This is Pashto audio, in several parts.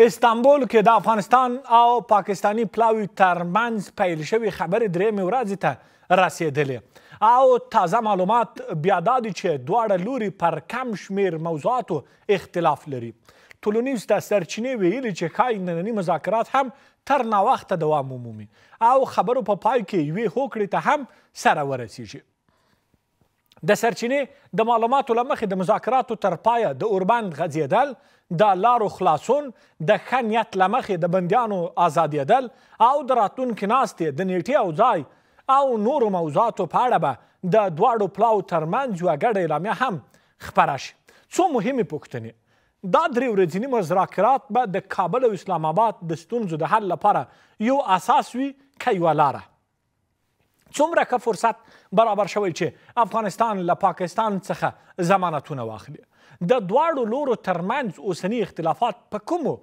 استانبول کې د افغانستان او پاکستاني پلاوي ترمنځ پیل شوې خبرې درېیمې ورځې ته رسېدلې او تازه معلومات بیا دا دي چې دواړه لوري پر کم شمېر موضوعاتو اختلاف لري. ټولنیز د سرچینې ویلي چې ښایي ننني مذاکرات هم تر ناوخته دوام ومومي او خبرو په پای کې یوې هوکړې ته هم سره ورسیږي. د سرچینې د معلوماتو له مخې د مذاکراتو تر پایه د اوربند غځېدل، د لارو خلاصون، د ښه نیت له مخې د بندیانو ازادېدل او د راتلونکي ناستې د نیټې او ځای او نورو موضوعاتو په اړه به د دواړو پلاو ترمنځ یوه ګډه اعلامیه هم خپره شي. څو مهمې پوښتنې. دا درې ورځني مذاکرات به د کابل او اسلام آباد د ستونزو د حل لپاره یو اساس وي که یوه لاره. څومره که فرصت برابر شوی چې افغانستان له پاکستان څخه ضمانتونه واخلي. د دواړو لورو ترمنځ اوسني اختلافات په کومو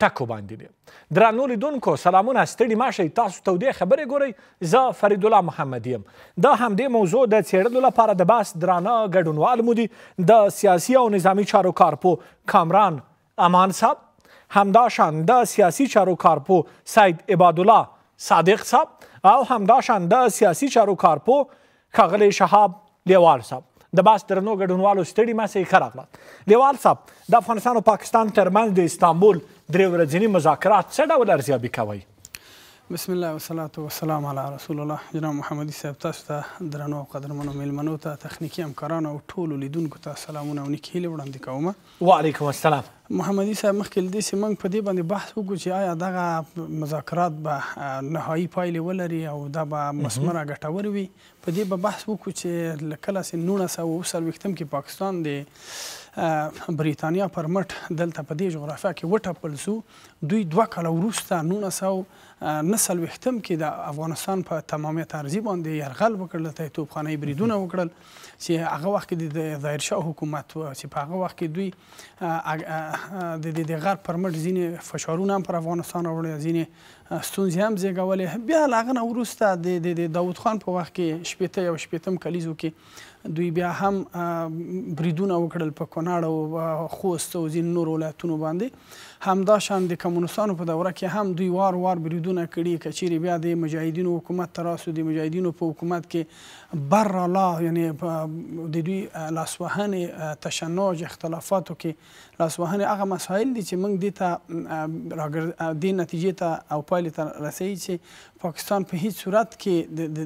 ټکو باندې دي؟ درنو لیدونکو سلامونه، ستړي مه شئ، تاسو تودې خبرې ګورئ. زه فرید الله محمد یم. د همدې موضوع د څېړلو لپاره د بحث درانه ګډونوال مو دي د سیاسي او نظامي چارو کارپو کامران امان صاحب، همداشان د سیاسي چارو کارپو سید عبادالله صادق صاحب او همداشان د سیاسي چارو کارپو ښاغلی شهاب لیوال صاحب. د بحث درنو ګډونوالو ستړي مه شئ، ښه راغلاست. لیوال صاحب، د افغانستان او پاکستان ترمنځ د استانبول درې ورځني مذاکرات څه ډول ارزیابي کوئ؟ بسم الله والصلاة والسلام علی رسول الله. جناب محمدي صاحب، تاسو ته درنو او قدرمنو میلمنو ته، تخنیکي همکارانو او ټولو لیدونکو ته سلامونه او نیکې هیلې وړاندې کوم. وعلیکم السلام. محمدي صاحب، مخکې له دې چې موږ په دې باندې بحث وکړو چې آیا دغه مذاکرات به نهایي پایلې ولري او دا به مثمره ګټور وي، په دې به بحث وکړو چې له کله چې 1940 کې پاکستان د بریتانیا پر مټ دلته په دې جغرافیه کې وټپل سو، دوی 2 کاله وروسته 1949 کې د افغانستان په تمامیت ارضي باندې یرغل وکړ، دلته یې توپخانهي بریدونه وکړل چې هغه وخت کې د ظاهرشاه حکومت و چې په هغه وخت کې دوی د غرب پر مټ ځینې فشارونه هم پر افغانستان راوړل، ځینې ستونزې هم زېږولې. بیا له هغه نه وروسته د داود خان په وخت کې 80 کلیزو کې دوی بیا هم بریدونه وکړل په کونړ او خوست او ځینو نورو ولایتونو باندې. همداشان د کمونستانو په دوره کې هم دوی وار بریدونه کړي، که چیرې بیا د مجاهدینو حکومت ته راسو، د مجاهدینو په حکومت کې برالله یعنې د دوی لاسوهنې، تشنج، اختلافاتو کې لاسوهنې هغه مسایل دي چې موږ دې نتیجې ته او پایلې ته رسوي چې پاکستان په هیڅ صورت کې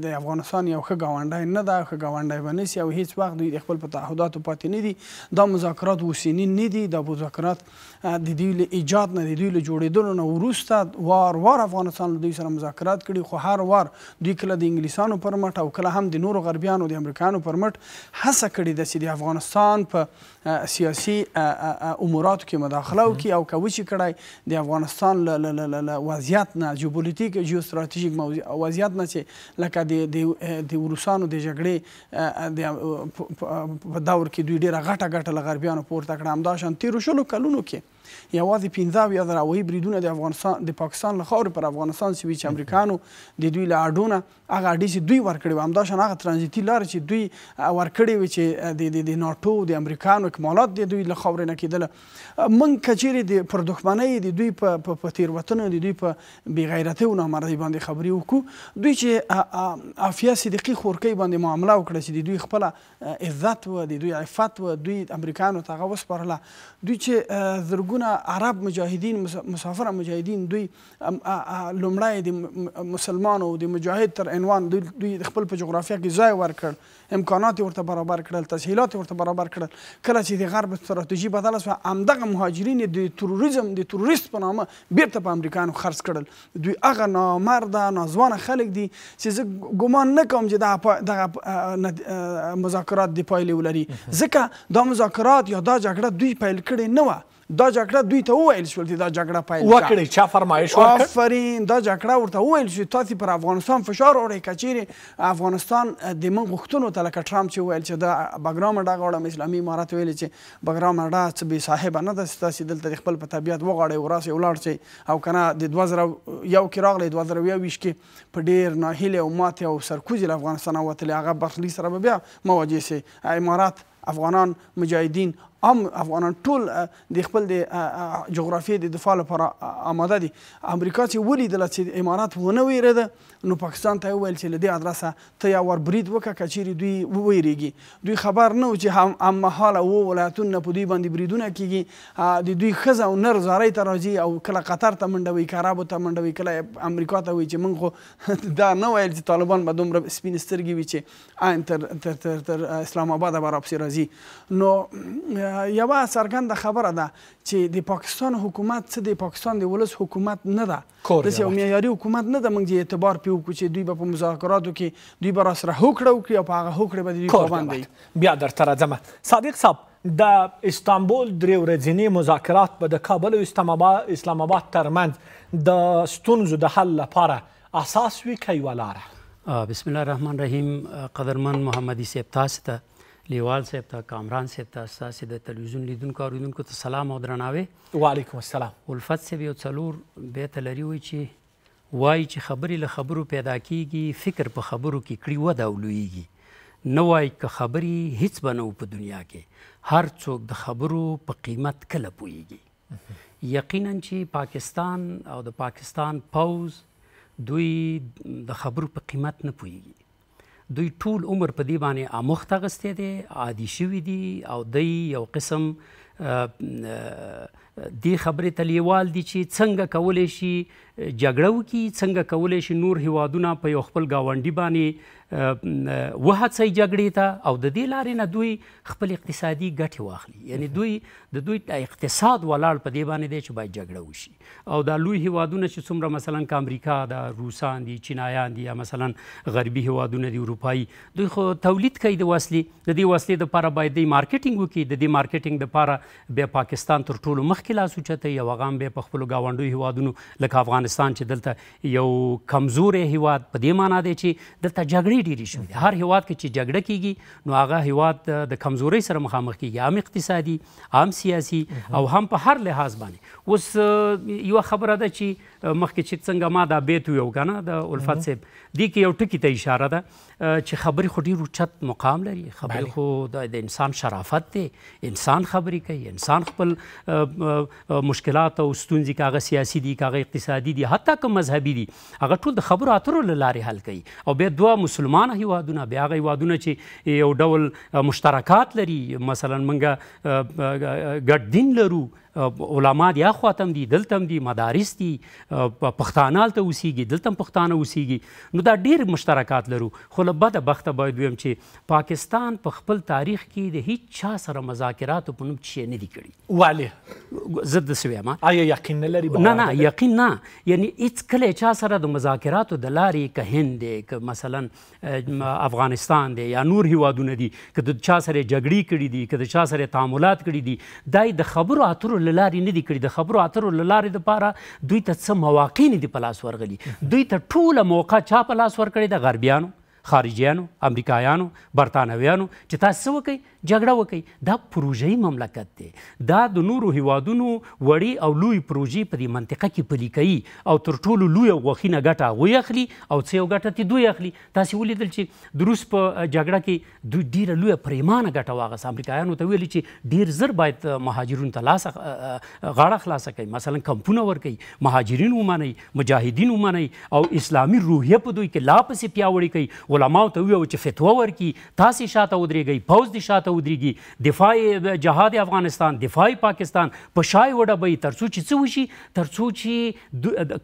د افغانستان یو ښه ګاونډی نه ده، ښه ګاونډی به نه سي او هیڅ وخت دوی د خپل په تعهداتو پاتې نه دي. دا مذاکرات اوسني نه دي، دا مذاکرات د دوی له ایجاد نه، د دوی له جوړېدلو نه وروسته وار افغانستان له دوی سره مذاکرات کړي، خو هر وار دوی کله د انګلیسانو پر مټ او کله هم د نورو غربیانو د امریکایانو پر مټ هڅه کړې ده چې د افغانستان په سیاسي اموراتو کې مداخله وکړي او که وشي کړی د افغانستان له وضعیت نه، جیوپولیټیک جیوستراتیژیک وضعیت نه چې لکه د روسانو د جګړې په دور کې دوی ډېره غټه له غربیانو پورته کړه. همداشان تېرو 20 کلونو کې یوازې 15 هوایي بریدونه د پاکستان له خاورې پر افغانستان شوي چې امریکایانو د دوی له اډونه هغه اډې چې دوی ورکړې وې، همداشان هغه ترانزیتي لارې چې دوی ورکړې وې چې د ناټو د امریکایانو اکمالات د دوی له خاورې نه کېدله. موږ که چیرې پر دښمنۍ د دوی په تېروتنو، د دوی په بېغیرتۍ او نامردۍ باندې خبرې وکړو، دوی چې عافیه صدیقي خورکۍ باندې معامله وکړه چې د دوی خپله عزت و، د دوی عفت و، دوی امریکایانو ته هغه وسپارله، دوی چې زرګونه عرب مجاهدین، مسافره مجاهدین، دوی لومړی د مسلمانو د مجاهد تر عنوان دوی د خپل په جغرافیه کې ځای ورکړ، امکانات یې ورته برابر کړل، تسهیلات یې ورته برابر کړل. کله چې د غرب ستراتیژي بدله شوه، همدغه مهاجرین د تروریزم د تروریست په نامه بیرته په امریکایانو خرڅ کړل. دوی هغه نامرده ناځوانه خلک دي چې زه ګمان نه کوم چې دغه مذاکرات د پایلې ولري، ځکه دا مذاکرات یا دا جګړه دوی پیل کړې نه وه. دا جګړه دوی ته وویل شول چې دا جګړه پیل وکړئ. چا فرمایش ورکړ؟ آفرین، دا جګړه ورته وویل شو تاسې پر افغانستان فشار وړئ، که چیرې افغانستان د موږ غوښتنو ته لکه ټرمپ چې وویل چې دا بګرام اډه غواړم، اسلامي امارات ویلې چې بګرام اډه څه بې صاحبه نه ده چې تاسې دلته د خپل په طبیعت وغواړئ او راسئ ولاړ شئ، او که نه د 2001 کې راغلی، 2021 کې په ډېر ناهیلې او ماتې او سرکوزي له افغانستانه وتلې، هغه برخلیک سره به بیا مواجه سي. امارات، افغانان، مجاهدین عام افغانان ټول د خپل د جغرافیې د دفاع لپاره آماده دي. امریکا چې ولیدله چې امارات ونه ویرېده نو پاکستان ته یې وویل چې له دې ادرسه ته یا ور برید وکړه که چیرې دوی وویرېږي. دوی خبر نه و چې هممهاله 7 ولایتونه په دوی باندې بریدونه کېږي، د دوی ښځه او نر زارۍ ته راځي او کله قطر ته منډه وي، که عربو ته منډه وي، کله امریکا ته وایي چې موږ خو دا نه ویل چې طالبان به دومره سپینې سترګې وي چې تر اسلام آباده به راپسې راځي. نو یوه څرګنده خبره ده چې د پاکستان حکومت څه د پاکستان د ولس حکومت نه ده، داسې یو معیاري حکومت نه ده موږ چې اعتبار پرې وکړو چې دوی به په مذاکراتو کې دوی به راسره هوکړه وکړي او په هغه هوکړې به د دوی پابند وي. بیا درته راځم. صادق صاحب، د استانبول 3 ورځني مذاکرات به د کابل او اسلام آباد ترمنځ د ستونزو د حل لپاره اساس وي که یوه لاره؟ بسم الله الرحمن الرحیم. قدرمن محمدي صاحب، تاسو ته، لیوال صاحب ته، کامران صاحب ته، ستاسې د تلویزیون لیدونکو او اورېدونکو ته سلام او درناوی. وعلیکم السلام. الفت صاحب یو 4 بیته لري، وایي چې خبرې له خبرو پیدا کیږي، فکر په خبرو کې کړي وده او لویږي. نه وایي که خبرې هیڅ به نه و په دنیا کې، هر څوک د خبرو په قیمت کله پوهیږي. یقینا چې پاکستان او د پاکستان پوځ دوی د خبرو په قیمت نه پوهیږي. دوی ټول عمر په دې باندې آموخت اخیستی دی، عادي شوي دي او دوی یو قسم دې خبرې ته لیوال دي چې څنګه کولی شي جګړه وکړي، څنګه کولی شي نور هیوادونه په یو خپل ګاونډي باندې وهڅوي جګړې ته، او د دې لارې نه دوی خپل اقتصادي ګټې واخلي. یعنی د دوی اقتصاد ولاړ په دې باندې دی چې باید جګړه وشي. او دا لوی هیوادونه چې څومره مثلا که امریکا ده، روسان دي، چینایان دي، یا مثلا غربي هیوادونه دي، اروپایي، دوی خو تولید کوي د وسلې. د دې وسلې دپاره باید دوی مارکیټینګ وکړي. د دې مارکیټینګ دپاره بیا پاکستان تر ټولو مخکې لاس اوچتوي او هغه هم بیا په خپلو ګاونډیو هیوادونو لکه افغانستان چې دلته یو کمزوری هیواد په دې معنا دی چې دلته جګړې ډېرې شوي دي. هر هیواد کې چې جګړه کیږي نو هغه هیواد د کمزورۍ سره مخامخ کیږي، هم اقتصادي، هم سیاسي او هم په هر لحاظ باندې. اوس یوه خبره ده چې مخکې چې څنګه ما دا بیت ویو که نه د الفت صاحب، دې کې یو ټکي ته اشاره ده چې خبرې خو ډېر اوچت مقام لري. خبرې خو د انسان شرافت دی، انسان خبرې کوي، انسان خپل مشکلات او ستونزې که هغه سیاسي دي، که هغه اقتصادي دي، حتی که مذهبي دي، هغه ټول د خبرو اترو له لارې حل کوي. او بیا دوه مسلمانه هیوادونه، بیا هغه هیوادونه چې یو ډول مشترکات لري، مثلا موږ ګډ دین لرو، علما دي اخواته هم دي، دلته هم دي، مدارس دي، پښتانه هلته اوسیږي، دلته هم پښتانه اوسیږي. نو دا ډېر مشترکات لرو. خو له بده بخته باید ویم چې پاکستان په خپل تاریخ کې د هیڅ چا سره مذاکراتو په نوم شی نه دي کړي. ولې؟ زه داسې وایم. آیا یقین نه لري؟ نه یقین نه. یعنی هیڅ کله چا سره د مذاکراتو د لارې که هند دی، که مثلا افغانستان دی، یا نور هیوادونه دي، که د چا سره جګړې کړي دي، که د چا سره تعاملات کړي دي، دا د خبرو اترو له لارې نه دي کړي. د خبرو اترو له لارې دپاره دوی ته څه مواقع نه دي په لاس ورغلي. دوی ته ټوله موقع چا په لاس ورکړې ده؟ غربیانو، خارجیانو، امریکایانو، برطانویانو، چې تاسو څه وکئ؟ جګړه وکئ. دا پروژه‌یي مملکت دی. دا د نورو هیوادونو وړې او لوی پروژې په دې منطقه کې پلي کوي او تر ټولو لویه غوښینه ګټه هغوی اخلي او څه یو ګټه ترې دوی اخلي. تاسې ولیدل چې د روس په جګړه کې دوی ډېره لویه پریمانه ګټه واخیسته. امریکایانو ته ویلي چې ډېر زر باید مهاجرونو ته غاړه خلاصه کوي، مثلا کمپونه ورکوي، مهاجرین ومنئ، مجاهدین ومنئ او اسلامي روحیه په دوی کې لا پسې پیاوړې کوي. علماو ته وویل چې فتوا ورکړي، تاسې شاته ودرېږئ، پوځ دې شاته ودرېږي، دفاع جهاد افغانستان، دفاع پاکستان په شای وډبوي، تر څو چې څه وشي، تر څو چې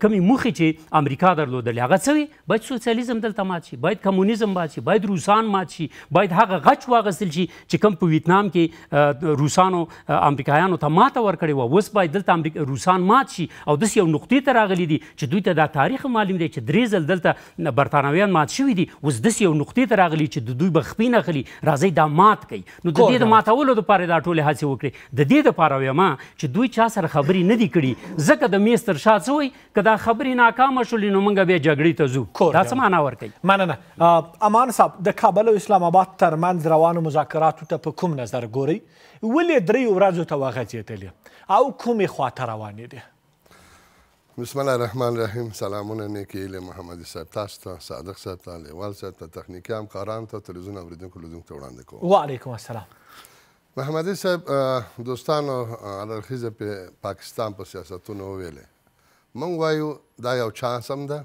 کمې موخې چې امریکا درلودلې هغه څه وي. باید سوسیالیزم دلته مات شي، باید کمونیزم مات شي، باید روسان مات شي، باید هغه غچ واخیستل شي چې کوم په ویتنام کې روسانو امریکایانو ته ماته ورکړې وه. اوس باید دلته روسان مات شي. او داسې یو نقطې ته راغلي دي چې دوی ته دا تاریخ معلوم دی چې 3 ځل دلته برطانویان مات شوي دي. اوس داسې یو نقطې ته راغلي چې د دوی به خپې نه خلي، راځئ دا مات کوي. نو د دې د ماتولو دپاره دا ټولې هڅې وکړي. د دې دپاره وایم چې دوی چا سره خبرې نه دي کړي، ځکه د میز تر شا څه وایي، که دا خبرې ناکامه شولې نو موږ بیا جګړې ته ځو. دا څه معنا ورکوي؟ مننه. امان صاحب، د کابل او اسلام آباد ترمنځ روانو مذاکراتو ته په کوم نظر ګورئ؟ ولې 3 ورځو ته وغځېدلې او کومې خواته روانې دي؟ بسم الله الرحمن الرحیم. سلامونه نیکې هیلې محمدي صاحب تاسو ته، صادق صاحب ته، لیوال صاحب ته، تخنیکي همکارانو ته، تلویزیون اورېدونکو ته وړاندې کوم. وعلیکم السلام. محمدي صاحب دوستانو الرخیزه په پاکستان په سیاستونو وویلې موږ وایو دا یو چانس هم ده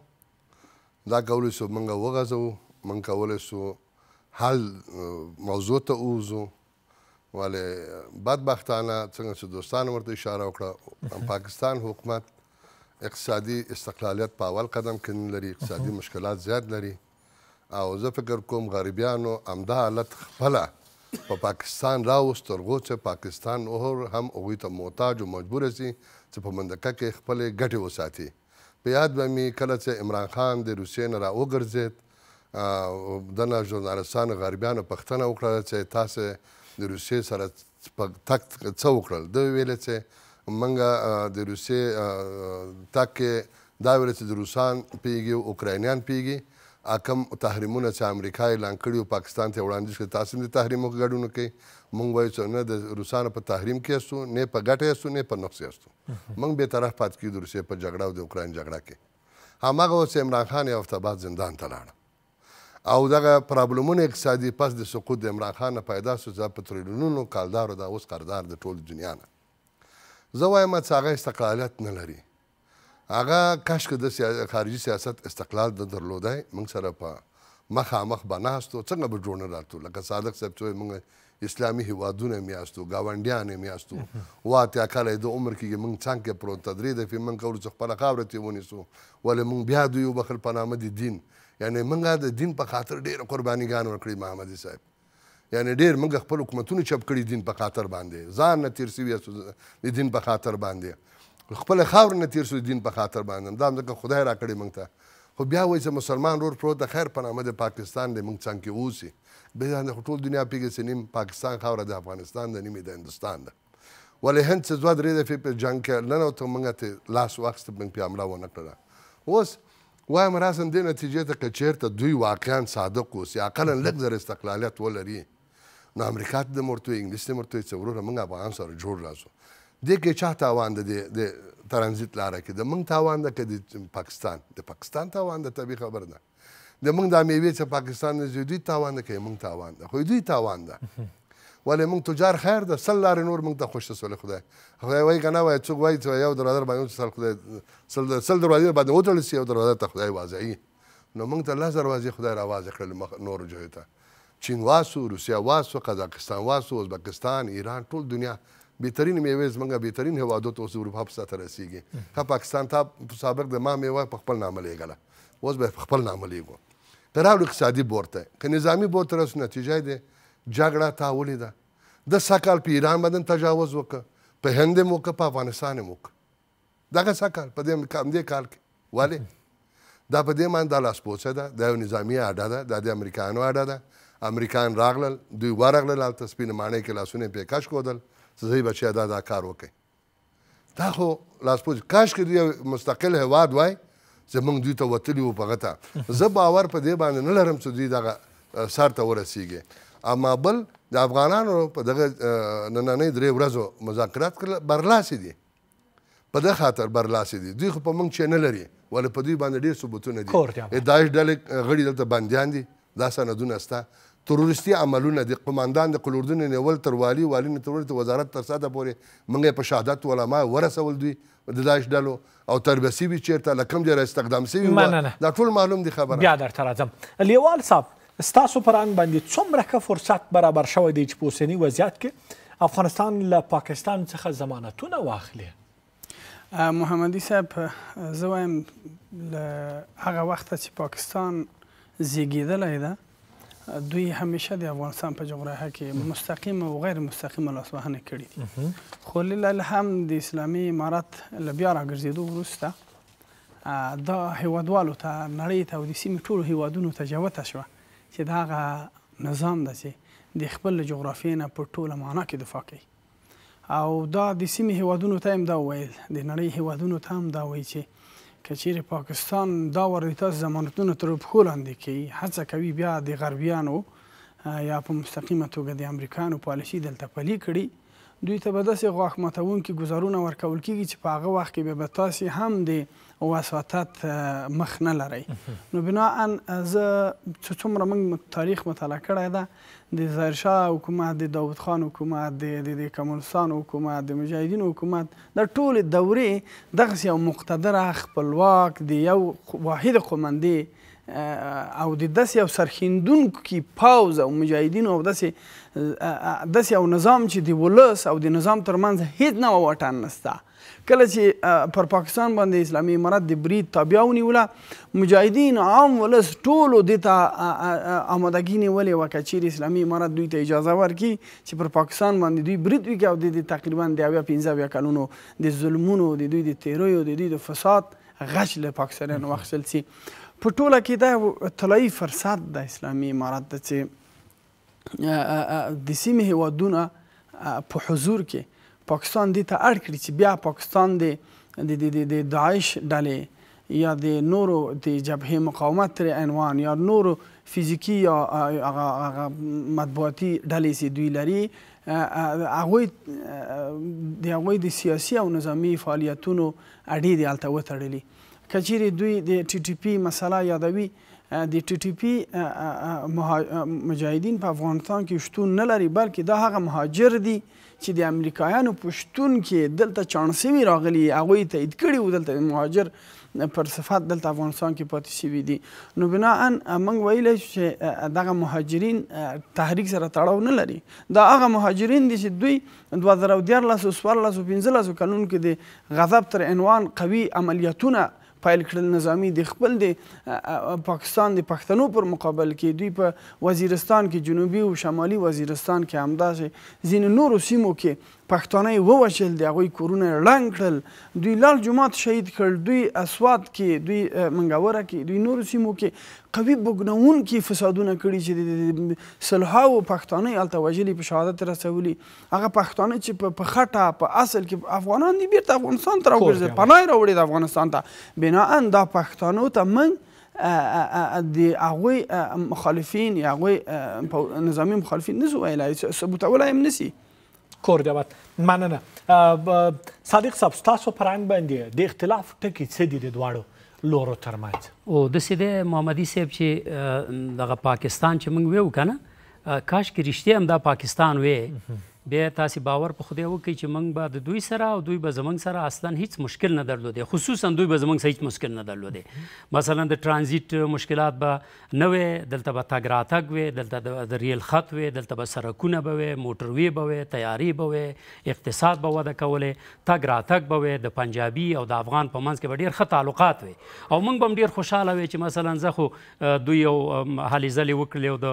دا کولی شو موږ وغځوو موږ کولی شو حل موضوع ته ووځو ولې بدبختانه څنګه چې دوستانو ورته اشاره وکړه پاکستان حکومت اقتصادي استقلالیت په اول قدم کې نه لري اقتصادي مشکلات زیات لري او زه فکر کوم غریبیانو همدا حالت خپله په پاکستان راوست تر هغو چې پاکستان نور هم هغوی ته محتاج او مجبوره سي چې په منطقه کې خپلې ګټې وساتي په یاد به مې کله چې عمران خان د روسیې نه راوګرځېد دنه ژورنالستانو غربیانو پوښتنه وکړه چې تاسې د روسیې سره په تګ څه وکړل ده ویلې چې موږ د روسیې تګ کې دا ویلې چې د روسان پوهېږي او اوکراینیان پوهېږي کم تحریمونه چې امریکا اعلان کړي پاکستان ته وړاندیز کړي تاسو هم د تحریمو کې ګډون کوئ موږ وایو چې نه د روسانو په تحریم کې یاستو نه په ګټه یاستو نه په نقص یاستو موږ بېطرف پاتې کېږو د روسیې په جګړه او د اوکراین جګړه کې هماغه اوس عمران خان یو هفته بعد زندان ته لاړه او دغه پرابلمونه اقتصادي پس د سقوط د عمران خان نه پیدا شو چې په تریلیونونو کالدارو دا اوس قرضدار د ټول دنیا نه زه وایم چې هغه استقلالیت نه لري هغه کاشکې د خارجي سیاست استقلال د درلودی موږ سره په مخامخ به ناستو څنګه به جوړ نه راتلو لکه صادق صاحب چې موږ اسلامي هیوادونه هم یاستو ګاونډیان هم یاستو اوه اتیا کاله د عمر کې موږ څنګ کې پروت تدرې د فی موږ کولو چې خپله خاوره ترې ونیسو ولې موږ بیا دوی وبخل په نامه د دین یعنې موږ د دین په خاطر ډېره قربانیګان ورکړي محمدي صاحب یعنې ډېر موږ خپل حکومتونه چپ کړي دین په خاطر باندې ځان نه تېر سوي یاستو د دین په خاطر باندې خپل خاور نه تیر شو دین په خاطر باندې دا ځکه خدای راکړی موږ ته خو بیا وایي چې مسلمان ورور پروت د خیر په نامه د پاکستان دی موږ څنګ کې اوسي بیا خو ټول دنیا پوهېږي چې نیم پاکستان خاوره د افغانستان ده نیم د هندوستان ده ولې هند چې دوه درې دفعې په جنګ کې ننوته موږ ته لاس واخیسته موږ پرې حمله ونه کړله اوس وایم راسم دې نتیجې ته که چېرته دوی واقعا صادق اوسي اقلا لږ زر استقلالیت ولري نو امریکا ته دم ورته وایي انګلیس ته هم ورته وایي چې وروره موږ افغان سره جوړ راسو دې کې چا تاوان ده د ترانزیت لاره کې د موږ تاوان ده که د پاکستان تاوان ده طبیعي خبر ده د موږ دا میوې چې پاکستان نه ځي دوی تاوان ده که موږ تاوان ده خو دوی تاوان ده ولې موږ تجار خیر ده سل لارې نور موږ ته خوش شولی خدای وایي که نه وایي څوک وایي چې یو دروازه باندې سل خدای سل دروازې باندې وتړل سي یو دروازه ته خدای وازوي نو موږ ته لس دروازې خدای راوازې کړلې نورو ځایو ته چین واسو روسیه واسو قزاقستان واسو ازبکستان ایران ټول دنیا بهترین میوې زموږ بهترین هېوادو ته اوس اروپا په سطح رسېږي ښه پاکستان ته سابق د ما میوه په خپل نامه لیږله اوس به په خپل نامه لیږو که راوړو اقتصادي بورډ ته که نظامي بورډ ته رسو نتیجه یې دی جګړه تا ولیده د سږ کال په ایران باندې تجاوز وکړه په هند یې وکړه په افغانستان یې وکړه دغه سږ کال په دې کال کې ولې دا په دې باندې دا لاسپوڅه ده دا یو نظامي اډه ده دا د امریکایانو اډه ده امریکایان راغلل دوی ورغلل هلته سپینې ماڼۍ کې لاسونه یې پرې کش کودل زه بچیا دا کار وکړي دا خو لاسپوڅ کاشکې دوی یو مستقل هېواد وای چې موږ دوی ته وتلي وو په هغه ته زه باور په دې باندې نه لرم چې دوی دغه سر ته ورسېږي اما بل د افغانانو په دغه نننۍ درې ورځو مذاکرات کړل برلاسې دي په دغه خاطر برلاسې دي دوی خو په موږ چې نه لري ولې په دوی باندې ډېر ثبوتونه دي داعش ډلې غړي دلته بندیان دي دا سندونه شته تروریستي عملونه د قماندان د قلوردون نیول تر والي نه تر وزارت تر ساده پورې موږ په شهادت علما ورسول دوی د داعش ډلو او تربیسي وي چېرته له کوم ځای را استخدام سوي دا ټول معلوم دي خبره بیا درته راځم لیوال صاحب ستاسو په رنګ باندې څومره ښه فرصت برابر شوی دی چې په اوسني وضعیت کې افغانستان له پاکستان څخه ضمانتونه واخلي محمدي صاحب زه وایم له هغه وخته چې پاکستان زیږېدلی ده دوی همیشه د افغانستان په جغرافیه کې مستقیم او غیر مستقیمه لاسوهنې کړي دي خو للهم د اسلامي امارت له بیا راګرځېدو وروسته دا هیوادوالو ته نړۍ ته او د سیمې ټولو هیوادونو ته جوته شوه چې د هغه نظام ده چې د خپل جغرافیې نه په ټوله معنا کې دفاع کوي او دا د سیمې هیوادونو ته هم دا وویل د نړۍ هیوادونو ته هم دا وایي چې که چیرې پاکستان دا ور تاسو ضمانتونه تر پښو لاندې کوي هڅه کوي بیا د غربیانو یا په مستقیمه توګه د امریکایانو پالیسي دلته پلي کړي دوی ته به داسې غاښ ماتوونکي ګزارونه ورکول کېږي چې په هغه وخت کې به تاسې هم د وساطت مخ نه لرئ. نو بناء زه څومره موږ تاریخ مطالعه کړی ده، د ظاهرشاه حکومت، د داود خان حکومت، د کمونستانو حکومت، د مجاهدینو حکومت، د ټولې دورې دغسې یو مقتدره خپلواک د یو واحد قومندې او د داسې یو سرښندونکي پوځ او مجاهدینو او داسې یو نظام چې د ولس او د نظام ترمنځ هیڅ نه واټن نشته. کله چې پر پاکستان باندې اسلامي امارت د برید تابعه ونیوله، مجاهدین عام ولس ټولو دې ته آمادګي نیولې وه که چیرې اسلامي امارت دوی ته اجازه ورکړي چې پر پاکستان باندې دوی برید وکړي او د تقریبا د 75 کلونو د ظلمونو، د دوی د تیریو، د دوی د فساد غچ له پاکستانیانو واخیستل سي. په ټوله کې دا طلایي فرصت د اسلامي امارت ده چې د سیمې هیوادونه په حضور کې پاکستان دې ته اړ کړي چې بیا پاکستان د داعش ډلې یا د نورو د جبهې مقاومت تر عنوان یا نورو فیزیکي یا مطبوعاتي ډلې چې دوی لري، هغوی د سیاسي او نظامي فعالیتونو اډې دې هلته وتړلي. که چیرې دوی د ټي ټي پي مسله یادوي، د ټي ټي پي مجاهدین په افغانستان کې شتون نه لري، بلکې دا هغه مهاجر دي چې د امریکایانو په شتون کې دلته چاڼ سوي راغلي، هغوی تایید کړي وو دلته مهاجر پر صفت دلته افغانستان کې پاتې شوي دي. نو بناء موږ ویلی چې دغه مهاجرین تحریک سره تړاو نه لري. دا هغه مهاجرین دي چې دوی 2014 14 15 کلونو کې د غضب تر عنوان قوي عملیاتونه پیل کړل نظامي، د خپل د پاکستان د پښتنو پر مقابل کې دوی په وزیرستان کې، جنوبي او شمالي وزیرستان کې، همداسې ځینې نورو سیمو کې پښتانه یې ووژل، د هغوی کورونه یې ړنګ کړل، دوی لال جومات شهید کړل، دوی اسوات کې، دوی منګوره کې، دوی نورو سیمو کې قوي بوږنوونکي فسادونه کړي چې د سلهاوو پښتانه یې هلته وژلي، په شهادت رسولي. هغه پښتانه چې په خټه په اصل کې افغانان دي، بیرته افغانستان ته راوګرځېدل، پناه یې راوړې د افغانستان ته. بناء دا پښتنو ته موږ د هغوی مخالفین یا هغوی نظامي مخالفین نسو ویلی، ثبوتولی هم نسي. کور دیوت مننه. صادق صاحب، ستاسو په رنګ باندې د اختلاف ټکي څه دي د دواړو لورو ترمنځ؟ او داسې دی محمدي صاحب چې دغه پاکستان چې موږ ویو که نه، کاشکې رښتیا هم دا پاکستان وی، بیا تاسې باور په خدای وکړئ چې موږ به د دوی سره او دوی به زموږ سره اصلا هیڅ مشکل نه درلودی، خصوصا دوی به زموږ سره هیڅ مشکل نه درلودی. مثلا د ترانزیت مشکلات به نه وی، دلته به تګ راتګ وی، دلته د ریل خط وی، دلته به سړکونه به وی، موټروي به وی، تیاري به وی، اقتصاد به وده کولې، تګ راتګ به وی، د پنجابي او د افغان په منځ کې به ډېر ښه تعلقات وی، او موږ به هم ډېر خوشحاله وی چې مثلا زه خو دوی یو هلې ځلې وکړلې او د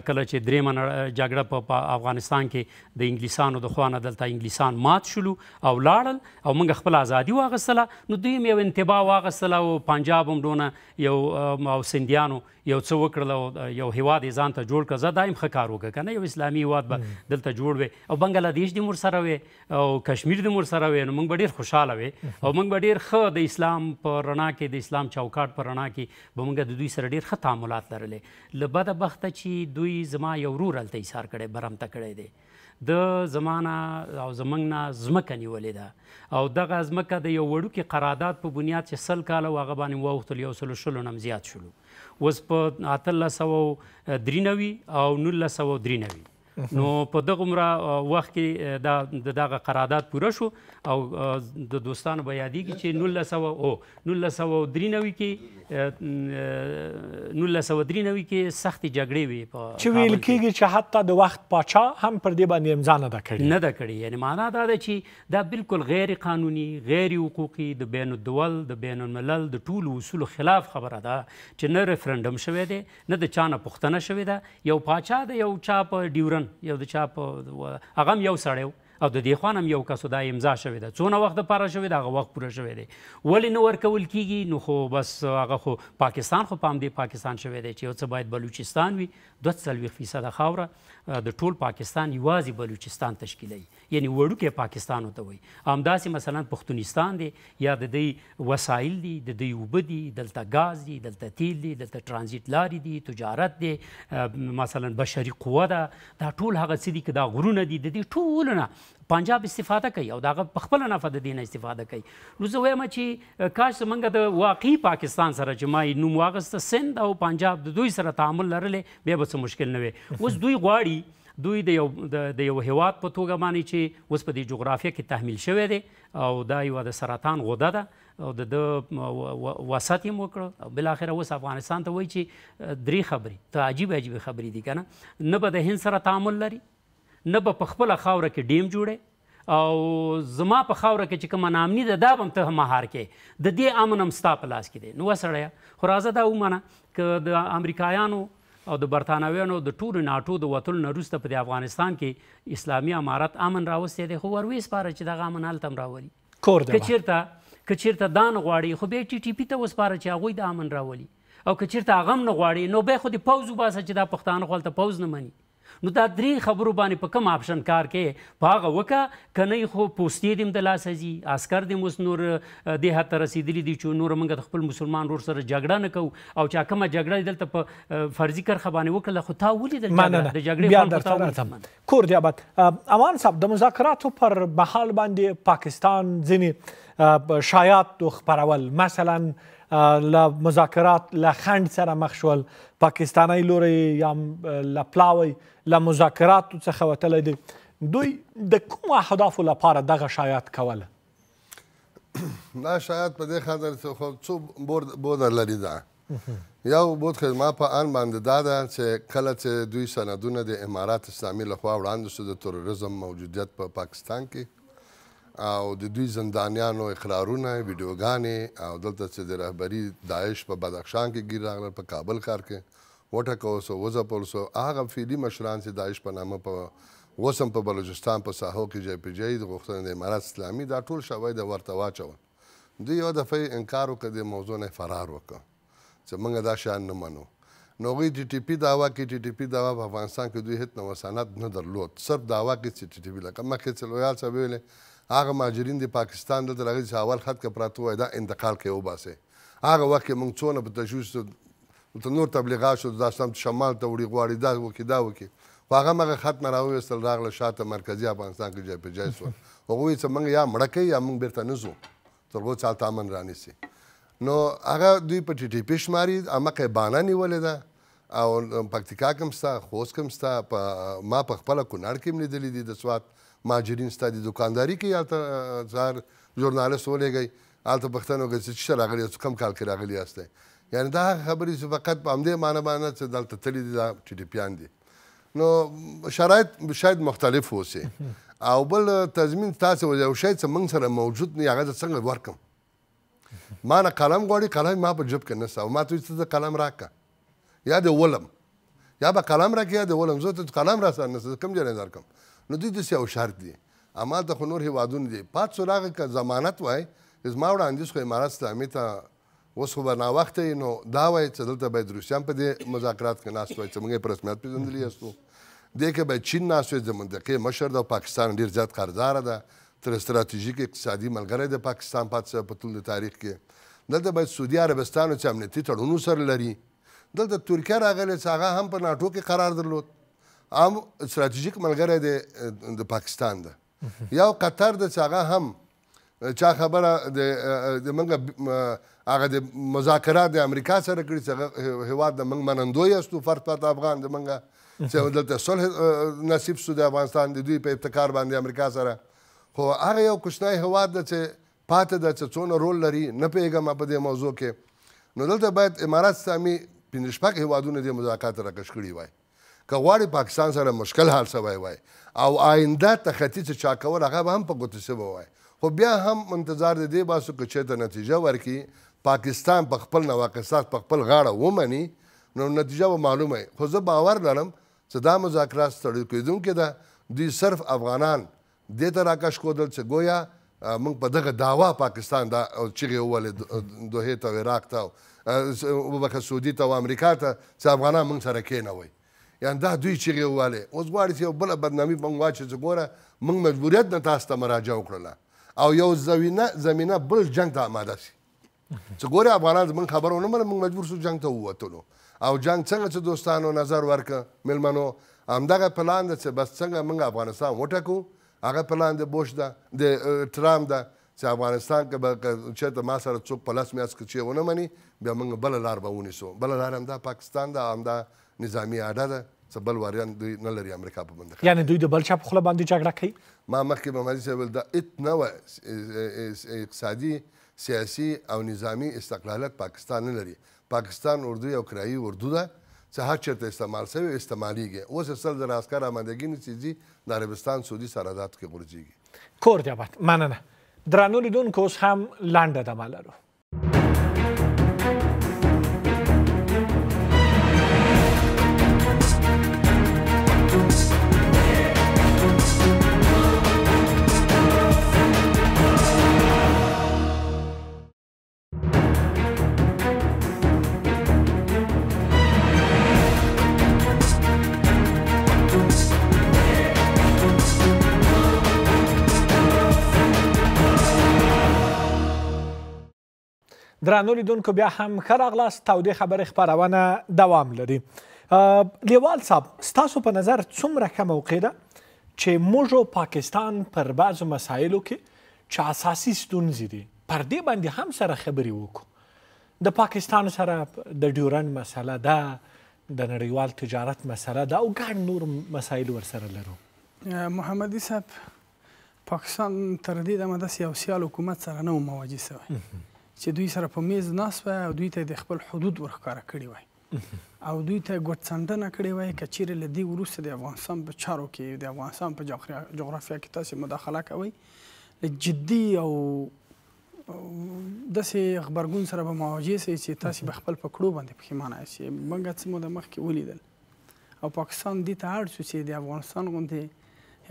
کله چې درېیمه جګړه په افغانستان کې د انګلیسانو د خوا نه دلته انګلیسان مات شولو او لاړل او موږ خپل ازادي واخیستله، نو دوی هم یو انتباه واخیستله او پنجاب هم دونه یو او سندیانو یو څه وکړل او یو هیواد یې ځان ته جوړ کړه. زه دا هم ښه کار وکړه که نه، یو اسلامي هیواد به دلته جوړ وی او بنګلادیش دې ورسره وی او کشمیر دې ورسره وی، نو موږ به ډېر خوشحاله وی او موږ به ډېر ښه د اسلام په رڼا کې، د اسلام چوکاټ په رڼا کې به موږ د دوی سره ډېر ښه تعاملات لرلې. له بده بخته چې دوی زما یو ورور هلته ایثار کړی، برمته کړی دی، د زمانه او زموږ نه ځمکه نیولې ده او دغه ځمکه د یو وړوکي قرارداد په بنیاد چې 100 کاله و هغه باندې واوښتل، 120 نه هم زیات شولو. اوس په 1893 او 1993 نو په دغومره وخت کې د دغه قرارداد پوره شو او د دوستانو به یادېږي چې 1993 کې سختې جګړې وې چې ویل کېږي چې حتی د وخت پاچا هم پر دې باندې امضا نه ده کړې. نه ده کړې، یعنې معنا دا ده چې دا بالکل غیر قانوني، غیر حقوقي، د بین الدول، د بین الملل د ټولو اصولو خلاف خبره ده چې نه ریفرنډم شوی دی، نه د چا نه پوښتنه شوې ده. یو پاچا د یو چا په ډیورن، یو د چا په هغه هم یو سړی او د دې خوا هم یو کسو دا امضا شوې ده، څونه وخت دپاره شوې ده، هغه وخت پوره شوی دی. ولې نه ورکول کېږي؟ نو خو بس هغه خو پاکستان خو په همدې پاکستان شوی دی چې یو څه باید بلوچستان وي، 42% خاوره د ټول پاکستان یوازې بلوچستان تشکیلوي، یعنی وړوکی پاکستان ورته وایي. همداسې مثلا پښتونستان دی، یا د دوی وسایل دي، د دوی اوبه دي، دلته ګاز دي، دلته تیل دي، دلته ترانزیت لارې دي، تجارت دی، مثلا بشري قوه ده، دا ټول هغه څه دي که دا غرونه دي، د دې ټولو نه پنجاب استفاده کوي او د هغه په خپله نفع د دې نه استفاده کوي. نو زه وایم چې کاش زمونږ د واقعي پاکستان سره چې ما یې نوم واخیسته سند او پنجاب د دوی سره تعامل لرلی بیا به څه مشکل نه وي. اوس دوی غواړي دوی د یو هیواد په توګه باندې چې اوس په دې جغرافیه کې تحمیل شوی دی او دا یوه د سرطان غده ده او د وسط یې وکړه او بالاخره اوس افغانستان ته وایي چې درې خبرې ته عجیبه عجیبه خبرې دي که نه به د هند سره تعامل لري، نه به په خپله خاوره کې ډیم جوړی او زما په خاوره کې چې کومه ناامني ده دا به هم ته مهار کې د دې امن هم ستا په لاس کې دی. نو وسړیه خو راځه دا ومنه که د امریکایانو او د برطانویانو د ټولو ناټو د وتلو نه وروسته په دې افغانستان کې اسلامي امارت امن راوستی دی، خو ور ویې سپاره چې دغه امن هلته هم راولي. که چېرته دا نه غواړي خو بیا ټي ټي پي ته وسپاره چې هغوی د امن راولي، او که چېرته هغه هم نه غواړي نو بیا خو د پوځ وباسه چې دا پښتانه خو هلته پوځ نه مني. نو دا درې خبرو باندې په کوم آپشن کار کې په هغه وکړه که نه خو پوستې دې هم د لاسه ځي، عسکر دې هم اوس نور دې حد ته رسېدلي دي چې نور موږ د خپل مسلمان ورور سره جګړه نه کوو، او چې کومه جګړه دلته په فرضي کرښه باندې وکړله خو تا ولیدل د جګړې کور دی ابد. امان صاحب د مذاکراتو پر مهال باندې پاکستان ځینې شایعات خپرول، مثلا له مذاکرات له خنډ سره مخ شول، پاکستانی لوری یا له پلاوی له مذاکراتو څخه وتلی دی. دوی د کومو اهدافو لپاره دغه شایعات کوله؟ دا شایعات په دې خاطر خو څو بوده لري. دا یو بود خو ما په ان باندې دا ده چې کله چې دوی سندونه د امارات اسلامي لخوا وړاندې شو د تروریزم موجودیت په پاکستان کې او د دوی زندانیانو اقرارونه ویډیوګانې او دلته چې د رهبري داعش په بدخشان کې ګیر راغلل، په کابل ښار کې وټکول سو وځپل سو، هغه فعلي مشران چې داعش په نامه په اوس هم په بلوچستان په ساحو کې جای په جای د غوښتنې د امارات اسلامي دا ټول شوی د ورته واچول. دوی یوه دفعه انکار وکړ، د موضوع نه فرار وکړ چې موږ دا شیان نه منو. نو هغوی ټي ټي پي دعوا کوي. ټي ټي پي دعوا په افغانستان کې دوی هېڅ نوع سند نه درلود، صرف دعوا کوي چې ټي ټي پي لکه مخکې چې لویال صاحب ویلې هغه مهاجرین د پاکستان دلته راغلي چې اول خط کې پراته وای دا انتقال کې وباسئ. هغه وخت کې موږ څونه په تشویش ته نور تبلیغات شو دا شمال ته وړي غواړي دا وکړي دا وکړي، خو هغه مغه خط نه راوویستل راغله شاته مرکزي افغانستان کې جای په جای شول. هغوی چې موږ یا مړه کوي یا موږ بیرته نه ځو تر هغو چې هلته امن رانیسي. نو هغه دوی په ټي ټي پي شماري، همقه بانه نیولې ده او پکتیکا کې هم شته، خوست کې هم شته، ما په خپله کونړ کې هم لیدلي دي د سوات مهاجرین شته. د دوکانداري کې هلته ځار ژورنالست ولېږئ هلته پوښتنه وکړئ چې څه راغلي یاست، کوم کال کې راغلي یاستئ. یعنې دا هغه خبرې چې فقط په همدې معنی باندې چې دلته تللي دي دا ټي ټي پیان دي. نو شرایط شاید مختلف اوسي او بل تضمین تاسې یو شی چې موږ سره موجود نه هغه زه څنګه ورکړم؟ ما نه قلم غواړي، قلم ما په جب کې نشته او ما ته وایي ته قلم راکړه یا دې ولم، یا به قلم راکړې یا دې ولم، زه ته قلم راسره نشته کوم ځای نه درکړم. نو دوی داسې یو شرط دي. همالته خو نور هېوادونه دي. پات سو راغی که ضمانت وای زما وړاندیز خو امارات اسلامي ته اوس خو به ناوخته یې، نو دا وایي چې دلته باید روسیان په دې مذاکرات کې ناست وای چې موږ یې په رسمیت پېژندلي یاستو. دې کې باید چین ناست وای، د منطقې مشر ده. پاکستان ډېر زیات قرضداره ده، تر ستراتیژیک اقتصادي ملګری د پاکستان پاتې شوی په ټول د تاریخ کې. دلته باید سعودي عربستان چې امنیتي تړونونه سره لري، دلته ترکیه راغلی چې هغه هم په ناټو کې قرار درلود، هم ستراتیژیک ملګری د پاکستان ده. یو قطر ده چې هغه هم چا خبره د موږ هغه د مذاکرات د امریکا سره کړي چې هغه هېواد د موږ منندوی یاستو فرد پات افغان د موږ چې دلته صلح نصیب شو د افغانستان د دوی په ابتکار باندې امریکا سره. خو هغه یو کوچنی هېواد ده چې پاتې ده چې څونه رول لري نه پوهېږم په دې موضوع کې. نو دلته باید امارات اسلامي پنځه شپږ هېوادونه دې مذاکرات راکش کړي وای که غواړي پاکستان سره مشکل حل شوی وای او آینده تخطي چې چا کول هغه به هم په ګوتو شوی وای. خو بیا هم انتظار د دې باسو که چېرته نتیجه ورکړي، پاکستان په خپل نواقصات په خپل غاړه ومني، نو نتیجه به معلومه وي. خو زه باور لرم چې دا مذاکرات ستړي کېدونکي ده. دوی صرف افغانان دې ته راکش کودل چې گویا موږ په دغه دعوا پاکستان دا چغې وولې دوحې ته او عراق ته وبخښه سعودي ته او امریکا ته چې افغانان موږ سره کېنوئ. یعنې دا دوی چغې ووالې. اوس غواړي چې یو بله بدنامي موږ واچوي چې ګوره موږ مجبوریت نه تاسو ته مراجعه وکړله او یو زمینه بل جنګ ته آماده شي چې ګورې افغانان زموږ خبره ونه منله، موږ مجبور شو جنګ ته ووتلو. او جنګ څنګه چې دوستانو نظر ورکړه میلمنو، همدغه پلان ده چې بس څنګه موږ افغانستان وټکو هغه پلان د بوش ده د ټرامپ ده چې افغانستان کې به چېرته ما سره څوک په لس میاشت کې چې ونه مني بیا موږ بله لار به ونیسو بله لار همدا پاکستان ده همدا نظامي اډه ده څه بل واریان دوی نه لري امریکا په بنده یعنې دوی د بل چا په خوله باندې جګړه کوي ما مخکې به مهدي صاحب ویل دا نه وه اقتصادي سیاسي او نظامي استقلالیت پاکستان نه لري پاکستان اردو یو کرایي اردو ده چې هر چېرته استعمال شوی استعمالیږي اوس یې 100,000 عسکر آمادګي نیسي ځي د عربستان سعودي سرحداتو کې غورځېږي کور دې آباد مننه درنو لیدونکو اوس هم لنډه دمه لرو درنو لیدونکو بیا هم ښه راغلاست تودې خبرې خپرونه دوام لري لیوال صاحب ستاسو په نظر څومره ښه موقع ده چې موږ او پاکستان پر بعضو مسایلو کې چې اساسي ستونزې دي پر دې باندې هم سره خبرې وکړو د پاکستان سره د ډیورنډ مسله ده د نړیوال تجارت مسله ده او ګڼ نور مسایل ورسره لرو محمدي صاحب پاکستان تر دې دمه داسې یو سیال حکومت سره نه و مواجه سوی چې دوی سره په میز ناست وای او دوی ته د خپل حدود ورښکاره کړي وای او دوی ته ګوتڅنډنه کړې وای که چیرې له دې وروسته د افغانستان په چارو کې د افغانستان په جغرافیه کې تاسې مداخله کوئ له جدي او داسې غبرګون سره به مواجه سئ چې تاسې به خپل په کړو باندې پښیمانه شئ موږ څه موده مخکې ولیدل او پاکستان دې ته اړ شو چې د افغانستان غوندې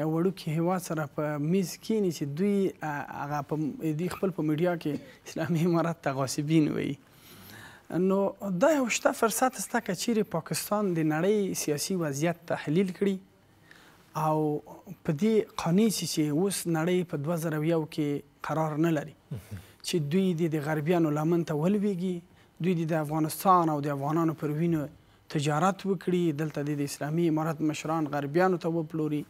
یو وړوکي هېواد سره په میز کښېني چې دوی هغه دوی خپل په میډیا کې اسلامي امارت ته غاصبین وایي نو دا یو شته فرصت سته که چیرې پاکستان د نړۍ سیاسي وضعیت تحلیل کړي او په دې قانع شي چې اوس نړۍ په 2020 کې قرار نه لري چې دوی د غربیانو لمن ته ولویږي دوی د افغانستان او د افغانانو پر وینو تجارت وکړي دلته د اسلامي امارت مشران غربیانو ته وپلوري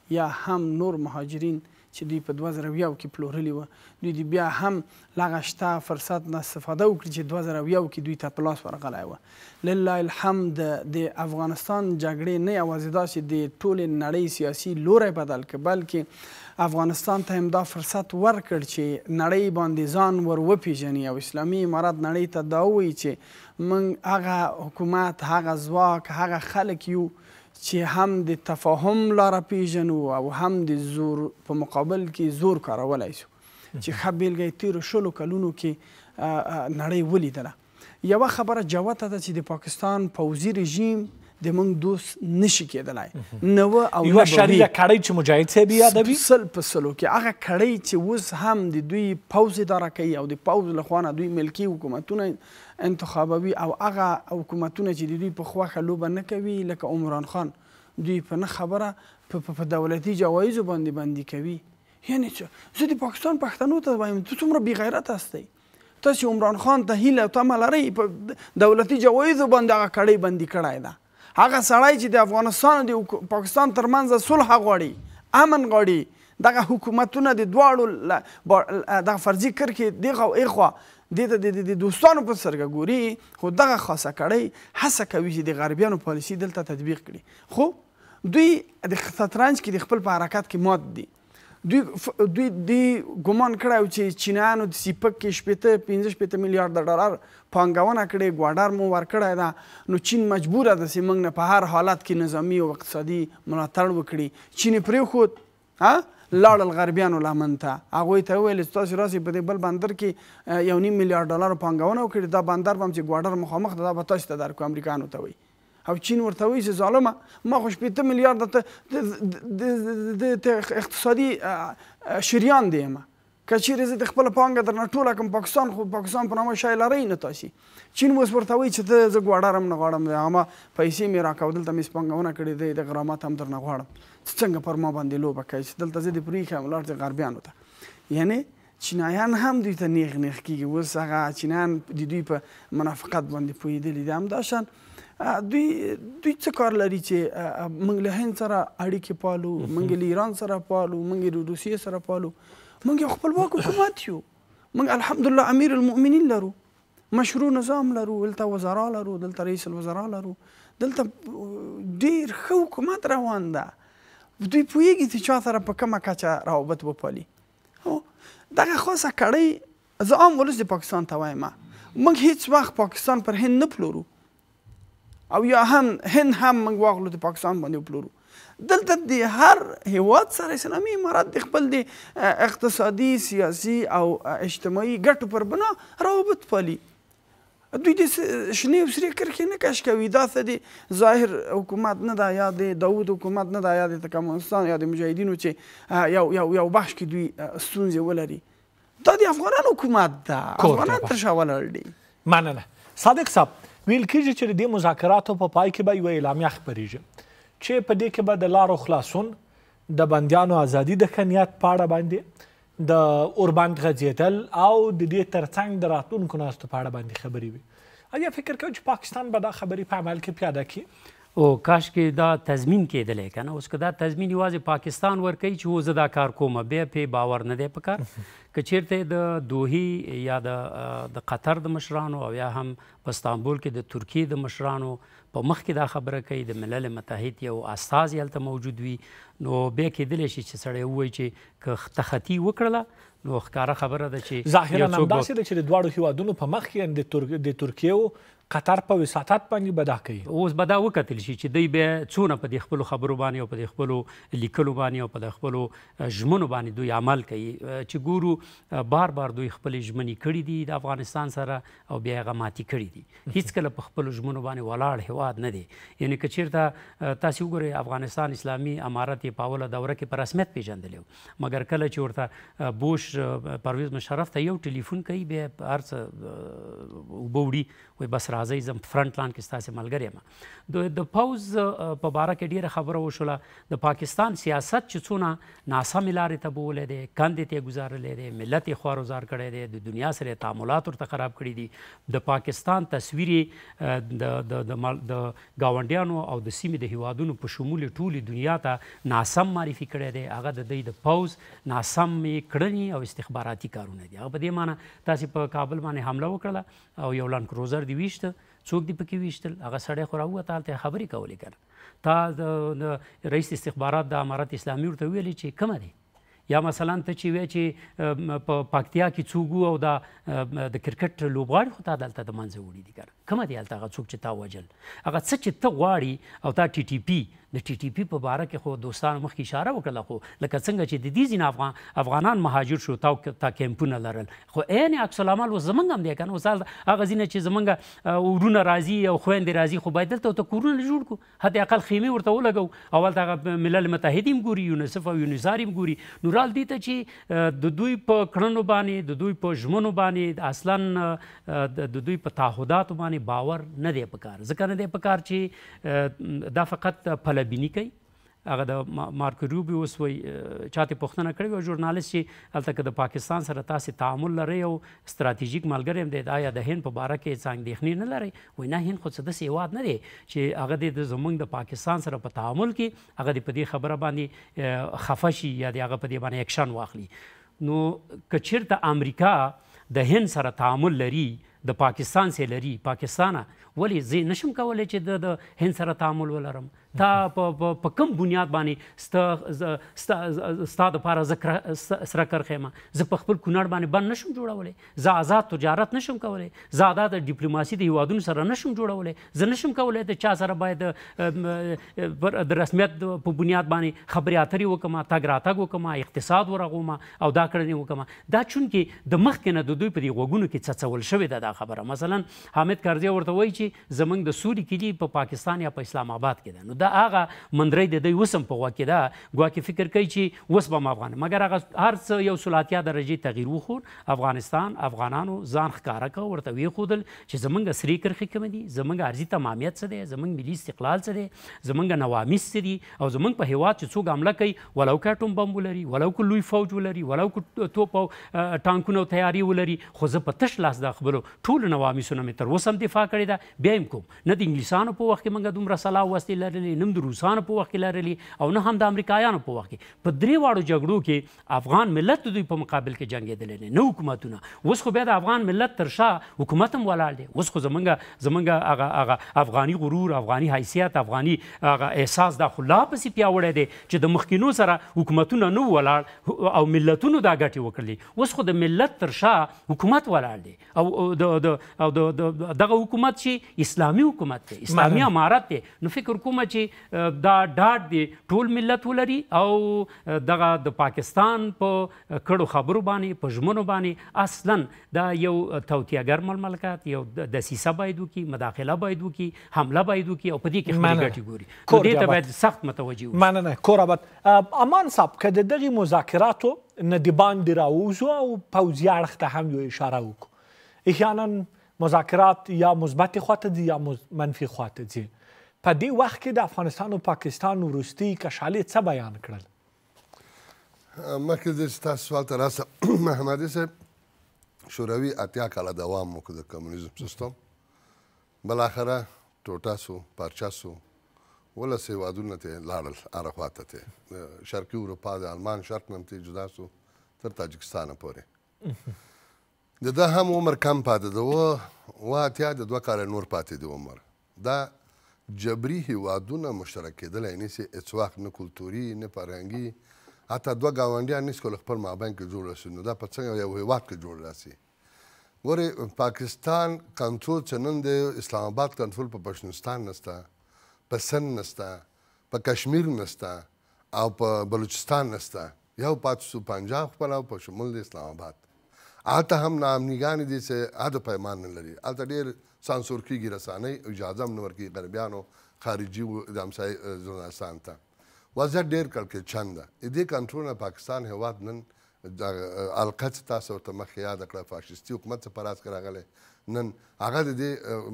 یا هم نور مهاجرین چې دوی په 2020 کې پلورلي وه دوی بیا هم له شته فرصت نه استفاده وکړي چې 2020 کې دوی ته په لاس ورغلی وه لله الحمد د افغانستان جګړې نه یوازې دا چې د ټولې نړۍ سیاسي لوری بدل کړ بلکې افغانستان ته هم دا فرصت ورکړ چې نړۍ باندې ځان ور وپېژني او اسلامي امارت نړۍ ته دا ووایي چې موږ هغه حکومت هغه ځواک هغه خلک یو چې هم د تفاهم لاره پیژنو او هم د زور په مقابل کې زور کارولی شو چې ښه بیلګه یې تېرو 20 کلونو کې نړۍ ولیدله یوه خبره جوته ده چې د پاکستان پوځي رژیم د موږ دوست نشي کېدلی نه و او یوه شریکه کړۍ چې مجاهد صاحب یې یادوي 100% کې هغه کړۍ چې اوس هم د دوی پوځ اداره کوي او د پوځ له خوا نه دوی ملکي حکومتونه انتخابوي او هغه حکومتونه چې د دوی په خوښه لوبه نه کوي لکه عمران خان دوی په نه خبره په دولتي جوایزو باندې بندي کوي یعنې زه د پاکستان پښتنو ته وایم ته څومره بېغیرت هستئ تاسې عمران خان ته هیله او تمه لرئ په دولتي جوایزو باندې هغه کړۍ بندي کړی ده هغه سړی چې د افغانستان او د پاکستان ترمنځ صلح غواړي امن غواړي دغه حکومتونه د دواړو دغه فرضي کرښې دغه او ایخوا دې ته د دوستانو په سترګه ګوري خو دغه خاصه کړۍ هڅه کوي چې د غربیانو پالیسي دلته تطبیق کړي خو دوی د شطرنج کې د خپل په حرکت کې مات دي دوی ګمان کړی چې چینیانو د سیپک کې 15 میلیارډ ډالر پانګونه کړې ګواډر مو ورکړی ده نو چین مجبوره ده چې موږ نه په هر حالت کې نظامي او اقتصادي ملاتړ وکړي چین یې پرېښود لاړل غربیانو لمن ته هغوی ته وویل چې تاسې راسئ په دې بل بندر کې 1.5 میلیارډ ډالر پانګونه وکړي دا بندر به هم چې ګواډر مخامخ ده دا به تاسې ته درکړو امریکایانو ته وایي او چین ورته وایي چې ظالمه ما خو 15 میلیارډ د اقتصادي شریان دی یم که چیرې زه د خپله پانګه درنه ټوله کړم پاکستان خو پاکستان په نامه شی لرئ نه تاسې چین اوس ورته وایي چې ته زه ګواډر هم نه غواړم د هغه ما پیسې مې راکوه دلته مې پانګونه کړې دی د غرامات هم درنه غواړم څنګه پر ما باندې لوبه کوي چې دلته زه دې پرېښیم ولاړ دې غربیانو ته یعنې چینایان هم دوی ته نیغ کېږي اوس هغه چینایان د دوی په منافقت باندې پوهېدلي دي همداشان دوی څه کار لري چې موږ له هند سره اړیکې پالو، موږ له ایران سره پالو، موږ له روسیې سره پالو. موږ یو خپلواک حکومت یو. موږ الحمدلله امیر المؤمنین لرو، مشروع نظام لرو، دلته وزرا لرو، دلته رئیس الوزرا لرو، دلته ډېر ښه حکومت روان ده. دوی پوهېږي چې چا سره په کومه کچه روابط وپالي. دغه خاصه کړۍ زه عام ولس د پاکستان ته وایم، موږ هیڅ وخت پاکستان پر هند نه پلورو او یا هم هند هم موږ واغلو د پاکستان باندې وپلورو. دلته د هر هیواد سره اسلامي امارات د خپل د اقتصادي، سیاسي او اجتماعي ګټو پر بنا روابط پالي. دوی د شنې او سرې کرښې نه کش کوي. دا څه د ظاهر حکومت نه ده یا د داود حکومت نه ده یا د ترکمنستان یا د مجاهدینو چې یو بخش کې دوی ستونزې ولري. دا د افغانانو حکومت ده، افغانان تر شا ولاړ دي. مننه. صادق صاحب، ویل کېږي چې د دې مذاکراتو په پای کې به یوه اعلامیه خپرېږي چې په دې کې به د لارو خلاصون، د بندیانو ازادي د ښه نیت په اړه باندې، د اوربند غځېدل او د دې ترڅنګ د راتلونکو ناستو په اړه باندې خبرې وي. آیا فکر کوئ چې پاکستان به دا خبرې په عمل کې پیاده کړي؟ او کاش کې دا تضمین کېدلی که نه. اوس که دا تضمین یوازې پاکستان ورکوي چې هو زه دا کار کوم، بیا پې باور نه دی پکار. که چیرته د دوحې یا د قطر د مشرانو او یا هم په استانبول کې د ترکیې د مشرانو په مخ کې دا خبره کوي، د ملل متحد یو استازی هلته موجود وي، نو بیا کېدلی شي چې سړی ووایي چې که تخطي وکړله نو ښکاره خبره ده چې ظاهرا همداسې ده چې د دواړو هیوادونو په مخ کې د ترکیې قطر په وساطت باندې به دا کوي. اوس به دا وکتل شي چې دوی بیا څونه په دې خپلو خبرو باندې او په دې خپلو لیکلو باندې او په د خپلو ژمنو باندې دوی عمل کوي. چې ګورو بار بار دوی خپلې ژمنې کړي دي د افغانستان سره او بیا یې هغه ماتې کړي دي. هېڅکله په خپلو ژمنو باندې ولاړ هېواد نه دی. یعنې که چېرته تاسې وګورئ افغانستان اسلامي امارت یې په اوله دوره کې په رسمیت پېژندلی و، مګر کله چې ورته بوش پرویز مشرف ته یو ټلیفون کوي بیا هر څه اوبه وړي، وایي بس راځئ زه فرنټ لاین کې ستاسې ملګری یم. د پوځ په باره کې ډېره خبره وشوله. د پاکستان سیاست چې څونه ناسمې لارې ته بولی دی، کندې ته یې ګزارلی دی، ملت یې خوار وزار کړی دی، د دنیا سره یې تعاملات ورته خراب کړي دي. د پاکستان تصویر یې د ګاونډیانو او د سیمې د هیوادونو په شمول ټولې دنیا ته ناسم معرفي کړی دی. هغه د دوی د پوځ ناسمې کړنې او استخباراتي کارونه دي. هغه په دې معنی تاسې په کابل باندې حمله وکړله او یو لانډ کروزر دې ویشته، څوک دې پکې ویشتل؟ هغه سړی خو راووته هلته یې خبرې کولې که نه. تا د رئیس استخبارات د امارت اسلامي ورته ویلي چې کومه دی؟ یا مثلا ته چې وایې چې په پکتیا کې څوک وو او د کرکټ لوبغاړي خو تا دلته د منځه وړي دي که نه. کومه دی هلته هغه څوک چې تا وژل؟ هغه څه چې ته غواړي او تا ټي ټي پي د ټي ټي پي په باره کې خو دوستانو مخکې اشاره وکړله، خو لکه څنګه چې د دې ځینې افغانان مهاجر شو، تا کیمپونه لرل، خو عین عکس العمل اوس زموږ هم دی که نه. اوس هغه ځینې چې زموږ ورونه راځي او خویندې راځي، خو باید دلته ورته کورونه جوړ کړو، حداقل خیمې ورته ولګوو او هلته هغه ملل متحد هم ګوري، یونیسف او یونیسار هم ګوري. نو رال دې ته چې د دوی په کړنو باندې، د دوی په ژمنو باندې اصلا د دوی په تعهداتو باندې باور نه دی پکار. ځکه نه دی پکار چې دا فقط پلبیني کوي. هغه د مارکو روبیو اوس وایي چاته پوښتنه کړې وه ژورنالست چې هلته که د پاکستان سره تاسې تعامل لرئ او ستراتیژیک ملګری هم دی، آیا د هند په باره کې څه اندېښنې نه لرئ؟ وایي نه، هند خو څه داسې هېواد نه دی چې هغه د زموږ د پاکستان سره په تعامل کې هغه د په دې خبره باندې خفه شي یا د هغه په دې باندې اکشن واخلي. نو که چېرته امریکا د هند سره تعامل لري، د پاکستان سره لري، پاکستانه ولې زه نشم کولی چې د هند سره تعامل ولرم؟ تا په کوم بنیاد باندې ستا دپاره زه سره کرښه یم؟ زه په خپل کونړ باندې بند نشم جوړولی، زه آزاد تجارت نشم کولی، زه آزاد ډیپلوماسي د هیوادونو سره نشم جوړولی، زه نشم کولی د چا سره باید د رسمیت په بنیاد باندې خبرې اترې وکړم، تګ راتګ وکړم، اقتصاد ورغوم او دا کړنې وکړم. دا چونکې د مخکې نه د دوی په دې غوږونو کې څڅول شوې ده دا خبره. مثلا حامد کرزي ورته وایي چې زموږ د سولې کلي په پاکستان یا په اسلام آباد کې ده. نو دا دا هغه مندرۍ د دوی اوس هم په غوږ کې ده ګواکې فکر کوي چې اوس به م افغان مګر هغه هر څه یو سل اتیا درجې تغییر وښود افغانانو ځان ښکاره کړه ورته ویښودل چې زموږ سرې کرښې کومې دي زموږ ارضي تمامیت څه دی زموږ ملي استقلال څه دی زموږ نواميس څه دي او زموږ په هېواد چې څوک حمله کوي ولو که اټوم بم ولري ولو که لوی فوج ولري ولو که توپ او ټانکونه او تیاري ولري خو زه په تش لاس د خپلو ټولو نواميسو نه مې تر اوسه هم دفاع کړې ده بیا هم کوم نه د انګلیسانو په وخت کې موږ دومره سلاح وسلې لرلې نه د روسانو په وخت کې لرلې او نه هم د امریکایانو په وخت کې په درې واړو جګړو کې افغان ملت د دوی په مقابل کې جنګېدلی نه حکومتونه اوس خو بیا د افغان ملت تر شا حکومت هم ولاړ دی اوس خو زموږ هغه افغاني غرور افغاني حیثیت افغاني هغه احساس دا خو لا پسې پیاوړی دی چې د مخکینو سره حکومتونه نه ولاړ او ملتونو دا ګټې وکړلې اوس خو د ملت تر شا حکومت ولاړ دی او دغه حکومت چې اسلامي حکومت دی اسلامي امارت دی نو فکر کومه چې دا ډاډ دی ټول ملت ولري او دغه د پاکستان په کړو خبرو باندې په ژمنو باندې اصلا دا یو توطیهګر مملکت یو دسیسه باید وکړي مداخله باید وکړي حمله باید وکړي او په دې کې خپلې ګټې ګوري نو دې ته باید سخت متوجه اوسو مننه کورابت امان صاحب که د دغې مذاکراتو نه د باندې راووځو او پوځي اړخ ته هم یو اشاره وکړو احیانا مذاکرات یا مثبت خواته ځي یا منفي خواته ځي په دې وخت کې د افغانستان او پاکستان وروستي کشالې څه بیان کړل مخکې د تاسو سوال ته راسه محمدي صاحب شوروي اتیا کاله دوام وکړ د کمونیزم سیستم بالاخره ټوټه سو پارچه سو 12 هېوادونه ته لاړل هره خواته ته شرقي اروپا د آلمان شرق نه ته جدا سو تر تاجکستانه پورې د ده هم عمر کم پاتې ده اوه اتیا د 2 کاله نور پاتې دی عمر دا جبري هېوادونه مشترک کېدلی نشي هېڅ وخت نه کلتوري نه فرهنګي حتی 2 ګاونډیان نشي کولی خپل مابین کې جوړ راسي نو دا په څنګه یو هېواد کې جوړ راسي ګورې پاکستان کنټرول چې نن د اسلام آباد کنټرول په پښتونستان نسته په سند نسته په کشمیر نسته او په بلوچستان نسته یو پاتې سو پنجاب خپل او په شمول د اسلام آباد هلته هم ناامنیګانې دي چې حد پیمان نه لري هلته ډېر سانسور کېږي رسانۍ اجازه هم نه ورکوي غربیانو خارجي د همسایه ژورنالستانو ته وضعیت ډېر کړکېچن ده د دې کنټرول نه پاکستان هېواد نن القه چې تاسو ورته مخکې یاده کړه فاشیستي حکومت څخه په راز کې راغلی نن هغه د دې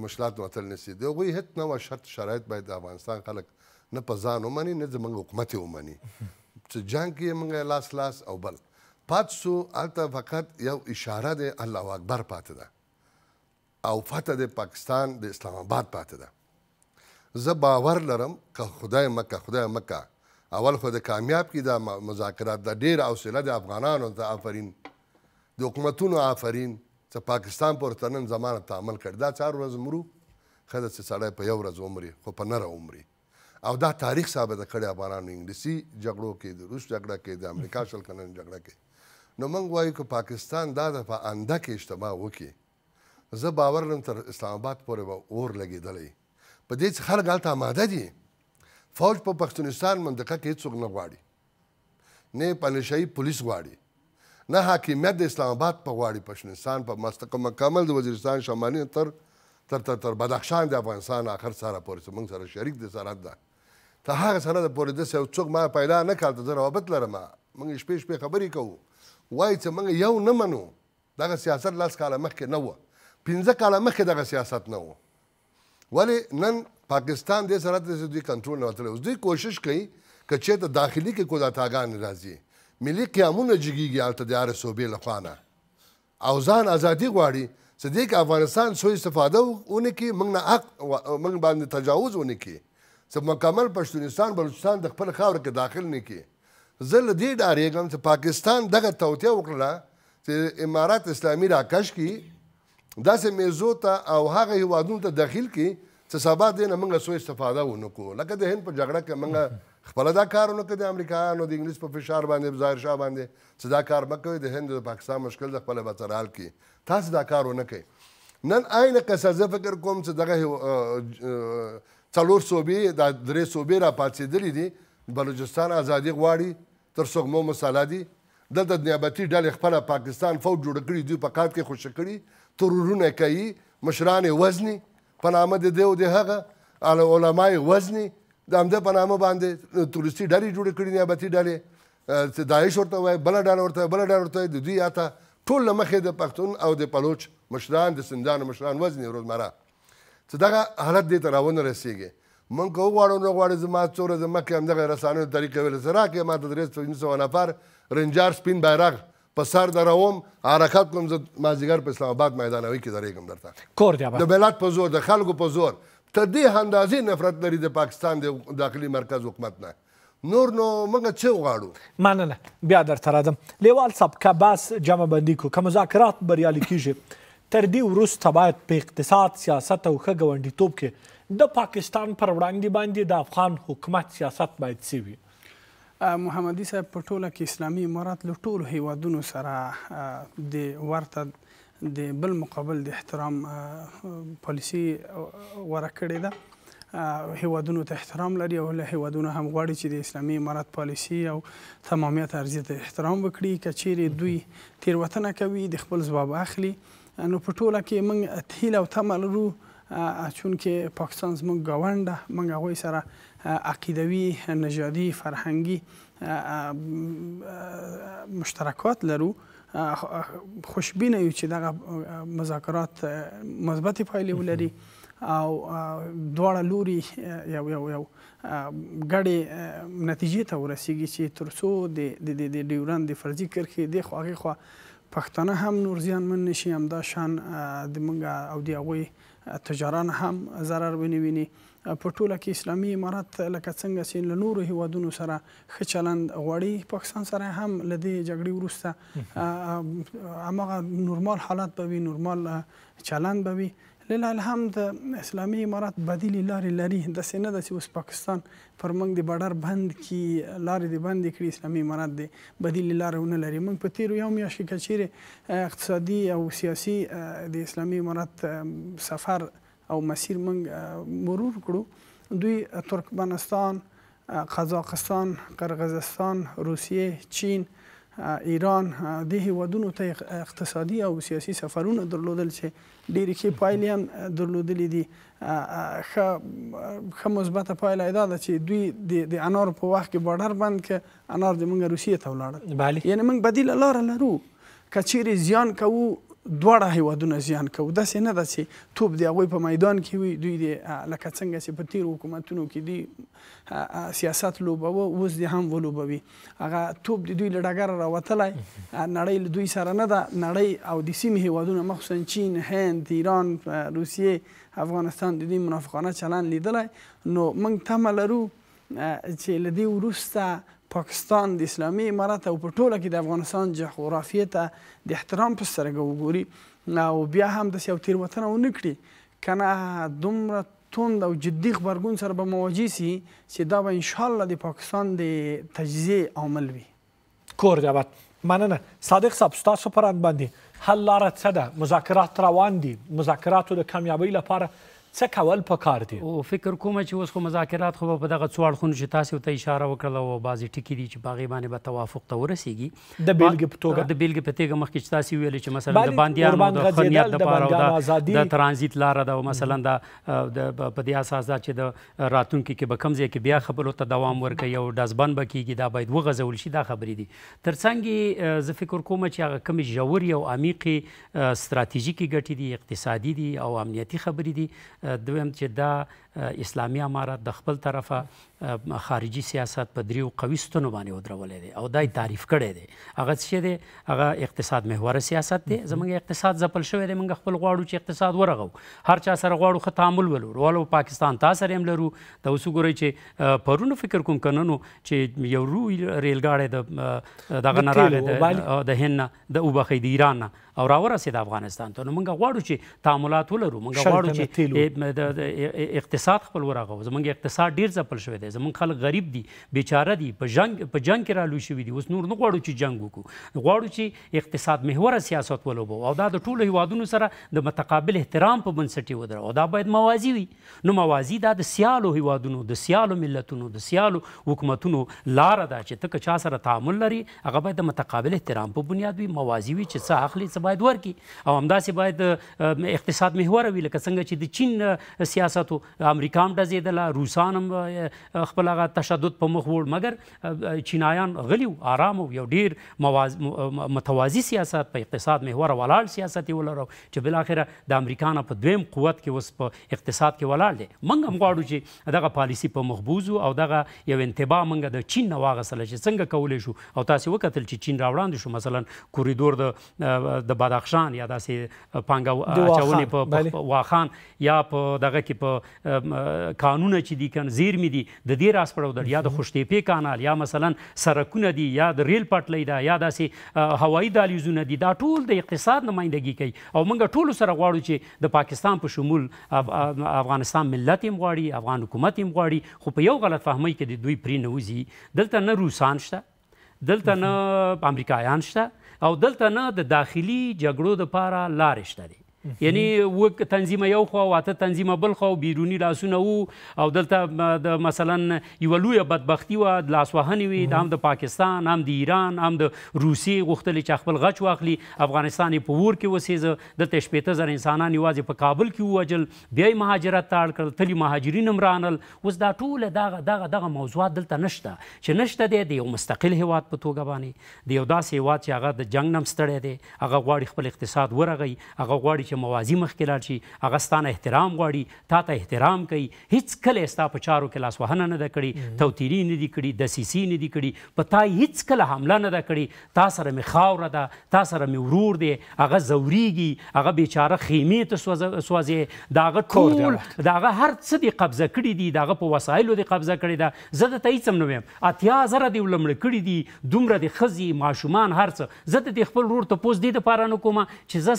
مشکلاتو وتل نشي د هغوی هېڅ نه شرط شرایط باید د افغانستان خلک نه په ځان ومني نه زموږ حکومت یې ومني چې جنګ کې موږ لاس او بل پاتې سو هلته فقط یو اشاره دی الله اکبر پاتې ده او فتح د پاکستان د اسلام آباد پاتې ده زه باور لرم که خدای مکه اول خو د کامیاب کې دا مذاکرات د ډېر حوصله د افغانانو ته آفرین د حکومتونو آفرین چې پاکستان پورته نن زمانه تعامل کړي دا 4 ورځې مرو ښه ده چې سړی په 1 ورځ عمري خو په نره عمري او دا تاریخ ثابته کړی افغانانو انګلیسي جګړو کې د روس جګړه کې د امریکا شل کلن جګړه کې نو موږ وایو که پاکستان دا د په انده کې اجتماع وکړي زه باور لرم تر اسلام آباد پورې به اور لګېدلی په دې چې خلک هلته آماده دي فوج په پښتونستان منطقه کې هېڅوک نه غواړي نه پنجشاهي پولیس غواړي نه حاکمیت د اسلام آباد په غواړي پښتونستان په مکمل د وزیرستان شمالي تر بدخشان د افغانستان آخر سره پورې چې موږ سره شریک د سرحد ده تر هغه سره د پورې داسې یو څوک ما پیدا نه کړ ته زه روابط لرم موږ شپې خبرې کوو وایي چې موږ یو نه منو دغه سیاست 10 کاله مخکې نه وه 15 کاله مخکې دغه سیاست نه و ولې نن پاکستان دې سره د دوی کنټرول نه وتلی اوس دوی کوشش کوي که چېرته داخلي کې کودتاګانې راځي ملي قیامونه جګېږي هلته د هرې صوبې لخوا نه او ځان ازادي غواړي چې دې کې افغانستان سوء استفاده ونه کړي موږ نه حق موږ باندې تجاوز ونه کړي چې مکمل پښتونستان بلوچستان د خپل خاوره کې داخل نه کړي زه له دې ډارېږم چې پاکستان دغه توطیه وکړله چې امارات اسلامي راکش کړي داسې میزو ته او هغه هېوادونو ته داخل کړي چې سبا دې نه موږ سوء استفاده ونه کړو لکه د هند په جګړه کې موږ خپله دا کار ونه کړو د امریکایانو د انګلیس په فشار باندې ظاهر شاه باندې چې دا کار مه کوئ د هند د پاکستان مشکل د خپله به سره حل کړي تاسو دا کار ونه کوئ نن عین قصه زه فکر کوم چې دغه 4 صوبې دا 3 صوبې راپاڅېدلې دي بلوچستان ازادي غواړي تر سوغمو مساله دي دلته د نیابتي ډلې خپله پاکستان فوج جوړه کړي دوی په قات کې خوشي کړي ترورونه کوي مشران یې وزني په نامه د دی او د هغه علماء یې وزني د همده په نامه باندې تورستي ډلې جوړې کړي نیابتي ډلې داعش ورته وایي بله ډله ورته وایي بله ډله ورته وایي د دوی اته ټول له مخې د پښتون او د بلوچ مشران د سندانو مشران وزني روزمره چې دغه حالت دې ته راونه رسېږي. موږ که وغواړو نه غواړو زما څو ورځې مخکې همدغه رسنیو طریقه ویله چې راکړې ما ته 300 نفر رنجار سپین بیرغ په سر دروم حرکت کوم زه مازدیګر په اسلام آباد میدانوي کې درېږم درته د ملت په زور د خلکو په زور تر دې اندازې نفرت لري د پاکستان د داخلي مرکز حکومت نه. نور نو موږ څه وغواړو؟ مننه. بیا درته راځم. لیوال صاحب که بحث جمع بندي کړو که مذاکرات بریالي کیږي تر دې وروسته باید په اقتصاد سیاست او ښه ګاونډیتوب کې د پاکستان پر وړاندې باندې د افغان حکومت سیاست باید څه وي؟ محمدي صاحب په ټوله کې اسلامي امارات له ټولو هیوادونو سره د ورته د بل مقابل د احترام پالیسي غوره کړې ده. هیوادونو ته احترام لري او له هیوادونو هم غواړي چې د اسلامي امارات پالیسي او تمامیت ارضیې ته احترام وکړي. که چیرې دوی تېروتنه کوي د خپل ځواب اخلي. نو په ټوله کې موږ هیله او تمه لرو چونکې پاکستان زموږ ګاونډ ده، موږ هغوی سره عقیدوي، نژادي، فرهنګي مشترکات لرو. خوشبینه یو چې دغه مذاکرات مثبتې پایلې ولري او دواړه لوري یو ګډې نتیجې ته ورسیږي چې تر څو د ډیورند د فرضي کرښې دې خوا هغې خوا پښتانه هم نور زیانمن نشي، همدا شان د موږ او د هغوی تجاران هم ضرر ونه ویني. په ټوله کې اسلامي امارات لکه څنګه چې له نورو هیوادونو سره ښه چلند غواړي، پاکستان سره هم له دې جګړې وروسته هماغه نورمال حالات به وي، نورمال چلند به وي. لله الحمد اسلامي امارات بدیلې لارې لري. داسې نه ده چې اوس پاکستان پر موږ د بډر بند کې لارې د بندې کړي، اسلامي امارات د بدیلې لارې ونه لري. موږ په تېرو یو میاشت کې که چیرې اقتصادي او سیاسي د اسلامي امارات سفر او مسیر موږ مرور کړو، دوی ترکمنستان، قزاقستان، قرغیزستان، روسیې، چین، ایران دې هیوادونو ته اقتصادي او سیاسي سفرونه درلودل چې ډېرې ښې پایلې هم درلودلې دي. ښه مثبته پایله دا ده چې دوی د انارو په وخت کې بارډر بند که انار د موږ روسیې ته ولاړل. یعنې موږ بدیله لاره لرو. که چیرې زیان کوو دواړه هیوادونه زیان کوو. داسې نه ده چې توپ د هغوی په میدان کې وي، دوی لکه څنګه چې په تېرو حکومتونو کې دوی سیاست لوبوه اوس دې هم ولوبوي. هغه توپ د دوی له ډګره راوتلی، نړۍ له دوی سره نه ده. نړۍ او د سیمې هیوادونه مخصوصا چین، هند، ایران، روسیې، افغانستان د دوی منافقانه چلند لیدلی. نو موږ تمه لرو چې له دې وروسته پاکستان د اسلامي امارات او په ټوله کې د افغانستان جغرافیې ته د احترام په سترګه وګوري او بیا هم داسې یو تېروتنه ونه کړي، که نه دومره توند او جدي غبرګون سره به مواجه سي چې دا به انشاءالله د پاکستان د تجزیې عامل وي. کور جواد. مننه. صادق صاحب ستاسو په رنګ باندې حل لاره څه ده؟ مذاکرات روان دي، مذاکراتو د کامیابۍ لپاره څه کول پکار دي؟ او فکر کومه چې اوس خو مذاکرات خو په دغه څو اړخونو چې تاسې ورته اشاره وکړله او بعضې ټکي دي چې په هغې باندې به توافق ته ورسېږي. د بیلګې په توګه د بیلګې په توګه مخکې چې تاسې ویلې چې مثلا د بندیانو د ښه نیت دپاره او د ترانزیت لاره ده او مثلا په دې اساس ده چې د راتلونکي کې به کوم ځای کې بیا خبرو ته دوام ورکوي او ډزبند به کېږي، دا باید وغځول شي. دا خبرې دي. تر څنګ زه فکر کوم چې هغه کومې ژورې او عمیقې ستراتیژیکې ګټې دي، اقتصادي دي او امنیتي خبرې دي. دویم چې دا اسلامي امارات د خپل طرفه خارجي سیاست په دریو قوي ستنو باندې ودرولی دی او دا یې تعریف کړی دی. هغه څه دی؟ هغه اقتصاد محوره سیاست دی. زموږ اقتصاد ځپل شوی دی. موږ خپل غواړو چې اقتصاد ورغو، هر چا سره غواړو ښه تعامل ولرو. ولو پاکستان تا سره هم لرو. دا اوس وګورئ چې پرونه فکر کوم که نن چې یو روی ریلګاډی د دغه نه راغی د هند نه د وبخئ د ایران نه او راورسېد افغانستان ته. نو موږ غواړو چې تعاملات ولرو. موږ غواړو چې د اقتصاد خپل ورغو. زموږ اقتصاد ډېر ځپل شوی دی. زموږ خلک غریب دي، بیچاره دي، په جنګ کې رالوی شوي دي. اوس نور نه غواړو چې جنګ وکړو، غواړو چې اقتصاد محوره سیاست ولوبو او دا د ټولو هیوادونو سره د متقابل احترام په بنسټ یې ودرو. دا باید موازي وي. نو موازي دا د سیالو هیوادونو، د سیالو ملتونو، د سیالو حکومتونو لاره ده چې ته که چا سره تعامل لري هغه باید د متقابل احترام په بنیاد وي، موازي وي، چې څه اخلي څه باید ورکړي. او همداسې باید اقتصاد محوره وي لکه څنګه چې د چین سیاست و امریکا هم ډزېدله، روسان هم خپل هغه تشدد په مخ وړ، مګر چینایان غلي وو، آرام وو، یو ډېر متوازي سیاست په اقتصاد محور ولاړ سیاست یې ولرو چې بالاخره د امریکا نه په دویم قوت کې اوس په اقتصاد کې ولاړ دی. موږ هم غواړو چې دغه پالیسي په مخ بوځو او دغه یو انتباه موږ د چین نه واخیستله چې څنګه کولی شو، او تاسې وکتل چې چین راوړاندې شو مثلا کوریدور د بدخشان یا داسې پانګه اچونې په واخان یا په دغه کې په کانونه چې دي کنه زیرمې دي د دې راسپړودل، یا د خوشتېپې کانال، یا مثلا سرکونه دي، یا د ریل پټلۍ ده، یا داسې هوایي دهلیزونه دي، دا ټول د اقتصاد نمایندګي کوي. او موږ ټولو سره غواړو چې د پاکستان په شمول افغانستان ملت هم غواړي، افغان حکومت هم غواړي، خو په یو غلط فهمۍ کې د دوی پرې نه وځي. دلته نه روسان شته، دلته نه امریکایان شته، او دلته نه د داخلي جګړو دپاره لارې شته دي. یعنی و تنظیم یو خوا او اته تنظیمه بل خوا، بیروني لاسونه وو، او دلته د مثلا یوه لویه بدبختي وه، لاسوهنې وې، هم د پاکستان، هم د ایران، هم د روسیې غوښتلې چې خپل غچ واخلي، افغانستان یې په اور کې وسېزه، دلته 15,000 انسانان یوازې په کابل کې ووجل، بیا یې مهاجرت ته اړ کړل، تلي مهاجرین هم رانل. اوس دا ټوله دغه موضوعات دلته نشته، چې نشته دی د یو مستقل هیواد په توګه باندې، د یو داسې هیواد چې هغه د جنګ نه هم ستړی دی، هغه غواړي خپل اقتصاد ورغوي، هغه غواړي موازي مخکې لاړ شي، هغه ستانه احترام غواړي، تا ته احترام کوي، هیڅ کله ستا په چارو کې لاسوهنه نه ده کړې، توطیري نه دي کړي، دسیسې نه دي کړي، په تا هیڅ کله حمله نه ده کړې، تا سره مې خاوره ده، تا سره مې ورور دی، هغه ځورېږي، هغه بیچاره خیمې ته سوځې، د هغه ټول د هغه هر څه دې قبضه کړي دي، د هغه په وسایلو دې قبضه کړې ده. زه درته هیڅ هم نه وایم، 80,000 دې ولمړه کړي دي، دومره دې ښځې ماشومان هر څه. زه د دې خپل ورور تپوس دې دپاره نه کومه چې زه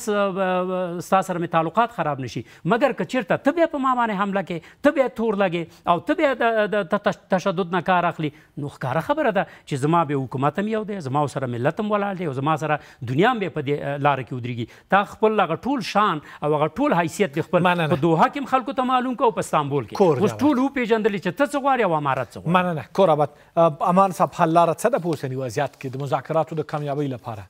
ستا سره مې تعلقات خراب نشي، مګر که چېرته ته بیا په ما باندې حمله کې، ته بیا تور لګې او ته بیا د تشدد نه کار اخلي، نو ښکاره خبره ده چې زما بیا حکومت هم یو دی، زما سره ملت هم ولاړ دی، او زما سره دنیا هم بیا په دې لاره کې ودرېږي. تا خپل هغه ټول شان او هغه ټول حیثیت د خپل په دوحه کې هم خلکو ته معلوم کړه او په استانبول کې اوس ټول وپېژندلې چې ته څه غواړې او امارت څه غواړي. مننه. کورابت امان صاحب، حل لاره څه ده په اوسني وضعیت کې د مذاکراتو د کامیابۍ لپاره؟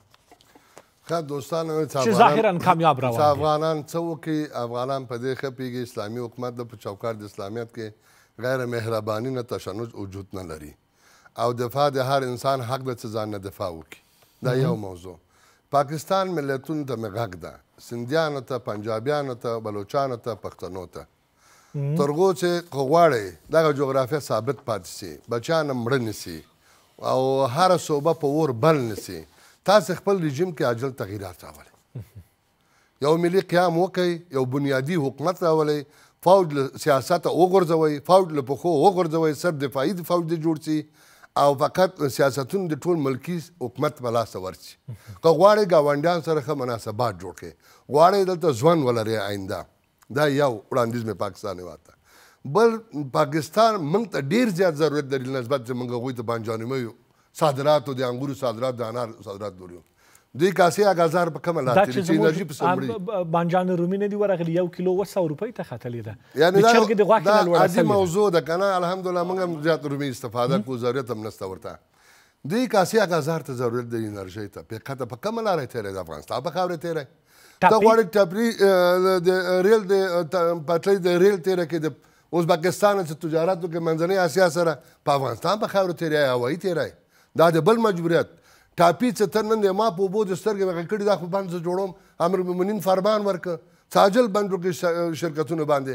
ښه دوستان، چې ظاهرا کامیاب روان دي، افغانان څه وکړي؟ افغانان په دې ښه پوهېږي اسلامي حکومت د په چوکاټ د اسلامیت کې غیر مهرباني نه تشنج وجود نه لري، او دفاع د هر انسان حق ده چې ځان نه دفاع وکړي. دا یو موضوع. پاکستان ملتونو ته مې غږ ده، سندیانو ته، پنجابیانو ته، بلوچانو ته، پښتنو ته، تر هغو چې غواړئ دغه جغرافیه ثابت پاتې سي، بچیان هم مړه نه سي، او هره صوبه په اور بل نه سي، تاسې خپل رژیم کې عاجل تغییرات راولئ، یو ملي قیام وکئ، یو بنیادي حکومت راولئ، فوج له سیاسته وغورځوئ، فوج له پښو وغورځوئ، سر دفاعي فوج دې جوړ سي، او فقط سیاستونه د ټول ملکي حکومت په لاسته ورسي. که غواړئ ګاونډیان سره ښه مناسبات جوړ کړئ، غواړئ دلته ژوند ولرئ آینده. دا یو وړاندیز مې پاکستان هېواد ته. بل، پاکستان موږ ته ډېر زیات ضرورت لري نسبت چې موږ هغوی ته بانجانمیو صادرات، د انګورو صادرات، د انار صادرات لرو. دوی کاسې اګازار په کومه لار تېري چې انرژي پسې مړي. بانجان رومي نه دي ورغلي، 1 کیلو 200 روپۍ ته ختلې ده. یعنې د چرګې د غوښې نه لوړه عادي موضوع ده که نه. الحمدلله موږ هم زیات رومي استفاده کوو، ضرورت هم نشته ورته. دوی کاسې اګازار ته ضرورت دی انرژۍ ته. پېقته په کومه لاره یې تېری د افغانستان په خاوره تېری؟ ته غواړې ټپري د ریل د پټلۍ د ریل تېره کړې د ازبکستان چې تجارت وکړي منځنۍ اسیا سره، په افغانستان په خاوره تېری، هوایي تېری. دا د بل مجبوریت. ټاپي چې تر نن د ما په اوبو د سترګې وغې کړي، دا خو بند زه جوړوم، امرالمؤمنین فرمان ورکړه چې عاجل بند وکړي شرکتونه باندې،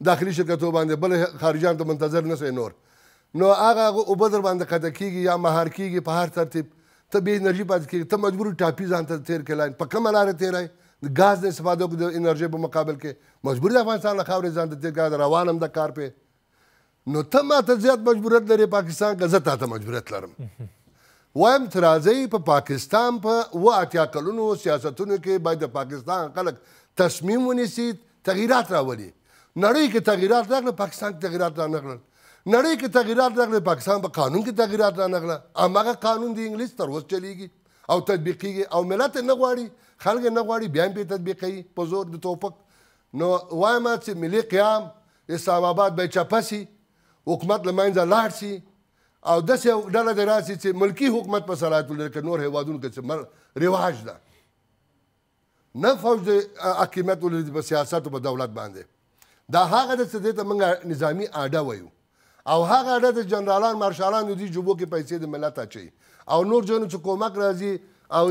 داخلي شرکتونو باندې، بل خارجیان ته منتظر نه سئ نور. نو هغه اوبه در باندې قطع کېږي یا مهار کېږي په هر ترتیب، ته بې انرژي پاتې کېږي، ته مجبور ټاپي ځان ته تېر کړې لاین. په کومه لاره تېری؟ د ګاز د استفاده وکړو د انرژۍ په مقابل کې، مجبور د افغانستان له خاورې ځان ته تېر کړه، روان هم د کار پې. نو ته ما ته زیات مجبوریت لرې پاکستان که زه تا ته مجبوریت لرم. وایم ته راځئ په پاکستان په 80 کلونو سیاستونو کې باید د پاکستان خلک تصمیم ونیسي، تغییرات راولي. نړۍ کې تغییرات راغله، پاکستان کې تغییرات رانغلل. نړۍ کې تغییرات راغله، پاکستان په قانون کې تغییرات رانغله. هماغه قانون د انګلیس تر اوس چلیږي او تطبیقیږي، او ملت یې نه غواړي، خلک یې نه غواړي، بیا هم پرې تطبیقوي په زور د توپک. نو وایم چې ملي قیام اسلام آباد به چپه سي، حکومت له منځه لاړ سي، او داسې ډله دې راسي چې ملکي حکومت په صلاحیت ولري، که نور هېوادونو کې چې رواج ده، نه فوج د حاکمیت ولري په سیاست او په دولت باندې. دا هغه د څه ته موږ نظامي اډه وایو او هغه اډه د جنرالان مارشالانو دي جوبو کې پیسې د ملت اچوي او نور ځایونو چې کومک راځي او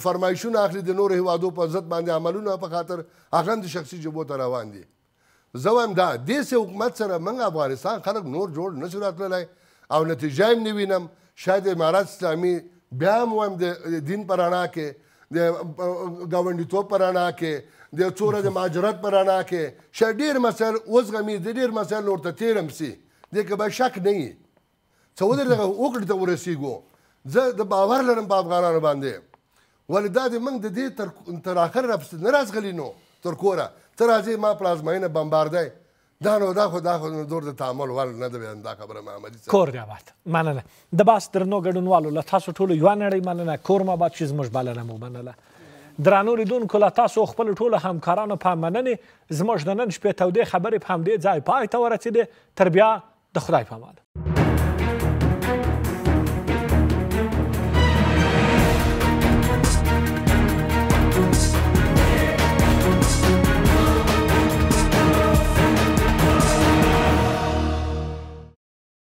فرمایشونه اخلي د نورو هیوادو په ضد باندې عملونه په خاطر هغه هم د شخصي جوبو ته روان دي. زه وایم دا داسې حکومت سره موږ افغانستان خلک نور جوړ نه شو راتللی او نتیجه یې نه وینم. شاید امارات اسلامي بیا هم وایم د دین په رڼا کې د ګاونډیتوب په رڼا کې د څوره د مهاجرت په رڼا کې شاید ډېر مسایل وزغمي د ډېر مسایل ورته تېر هم سي دې کې به شک نه وي څه ودرې دغه وکړې ته ورسېږو. زه د باور لرم په افغانانو باندې ولې دا د موږ د دې تر اخر راپسې نه راځغلي نو تر کوره ته راځې ما پلازمینه بمباردی دا نو دا خو دور د تعامل وړ نه ده دا خبره معملي کور دی آباد. مننه د بحث درنو ګډونوالو له تاسو ټولو یوه نړۍ مننه. کور مو آباد چې زموږ بلنه مو منله. درنو لیدونکو له تاسو خپل ټولو همکارانو په مننې زموږ د نن شپې تودې خبرې په همدې ځای پای ته ورسېدې. تر بیا د خدای په امان.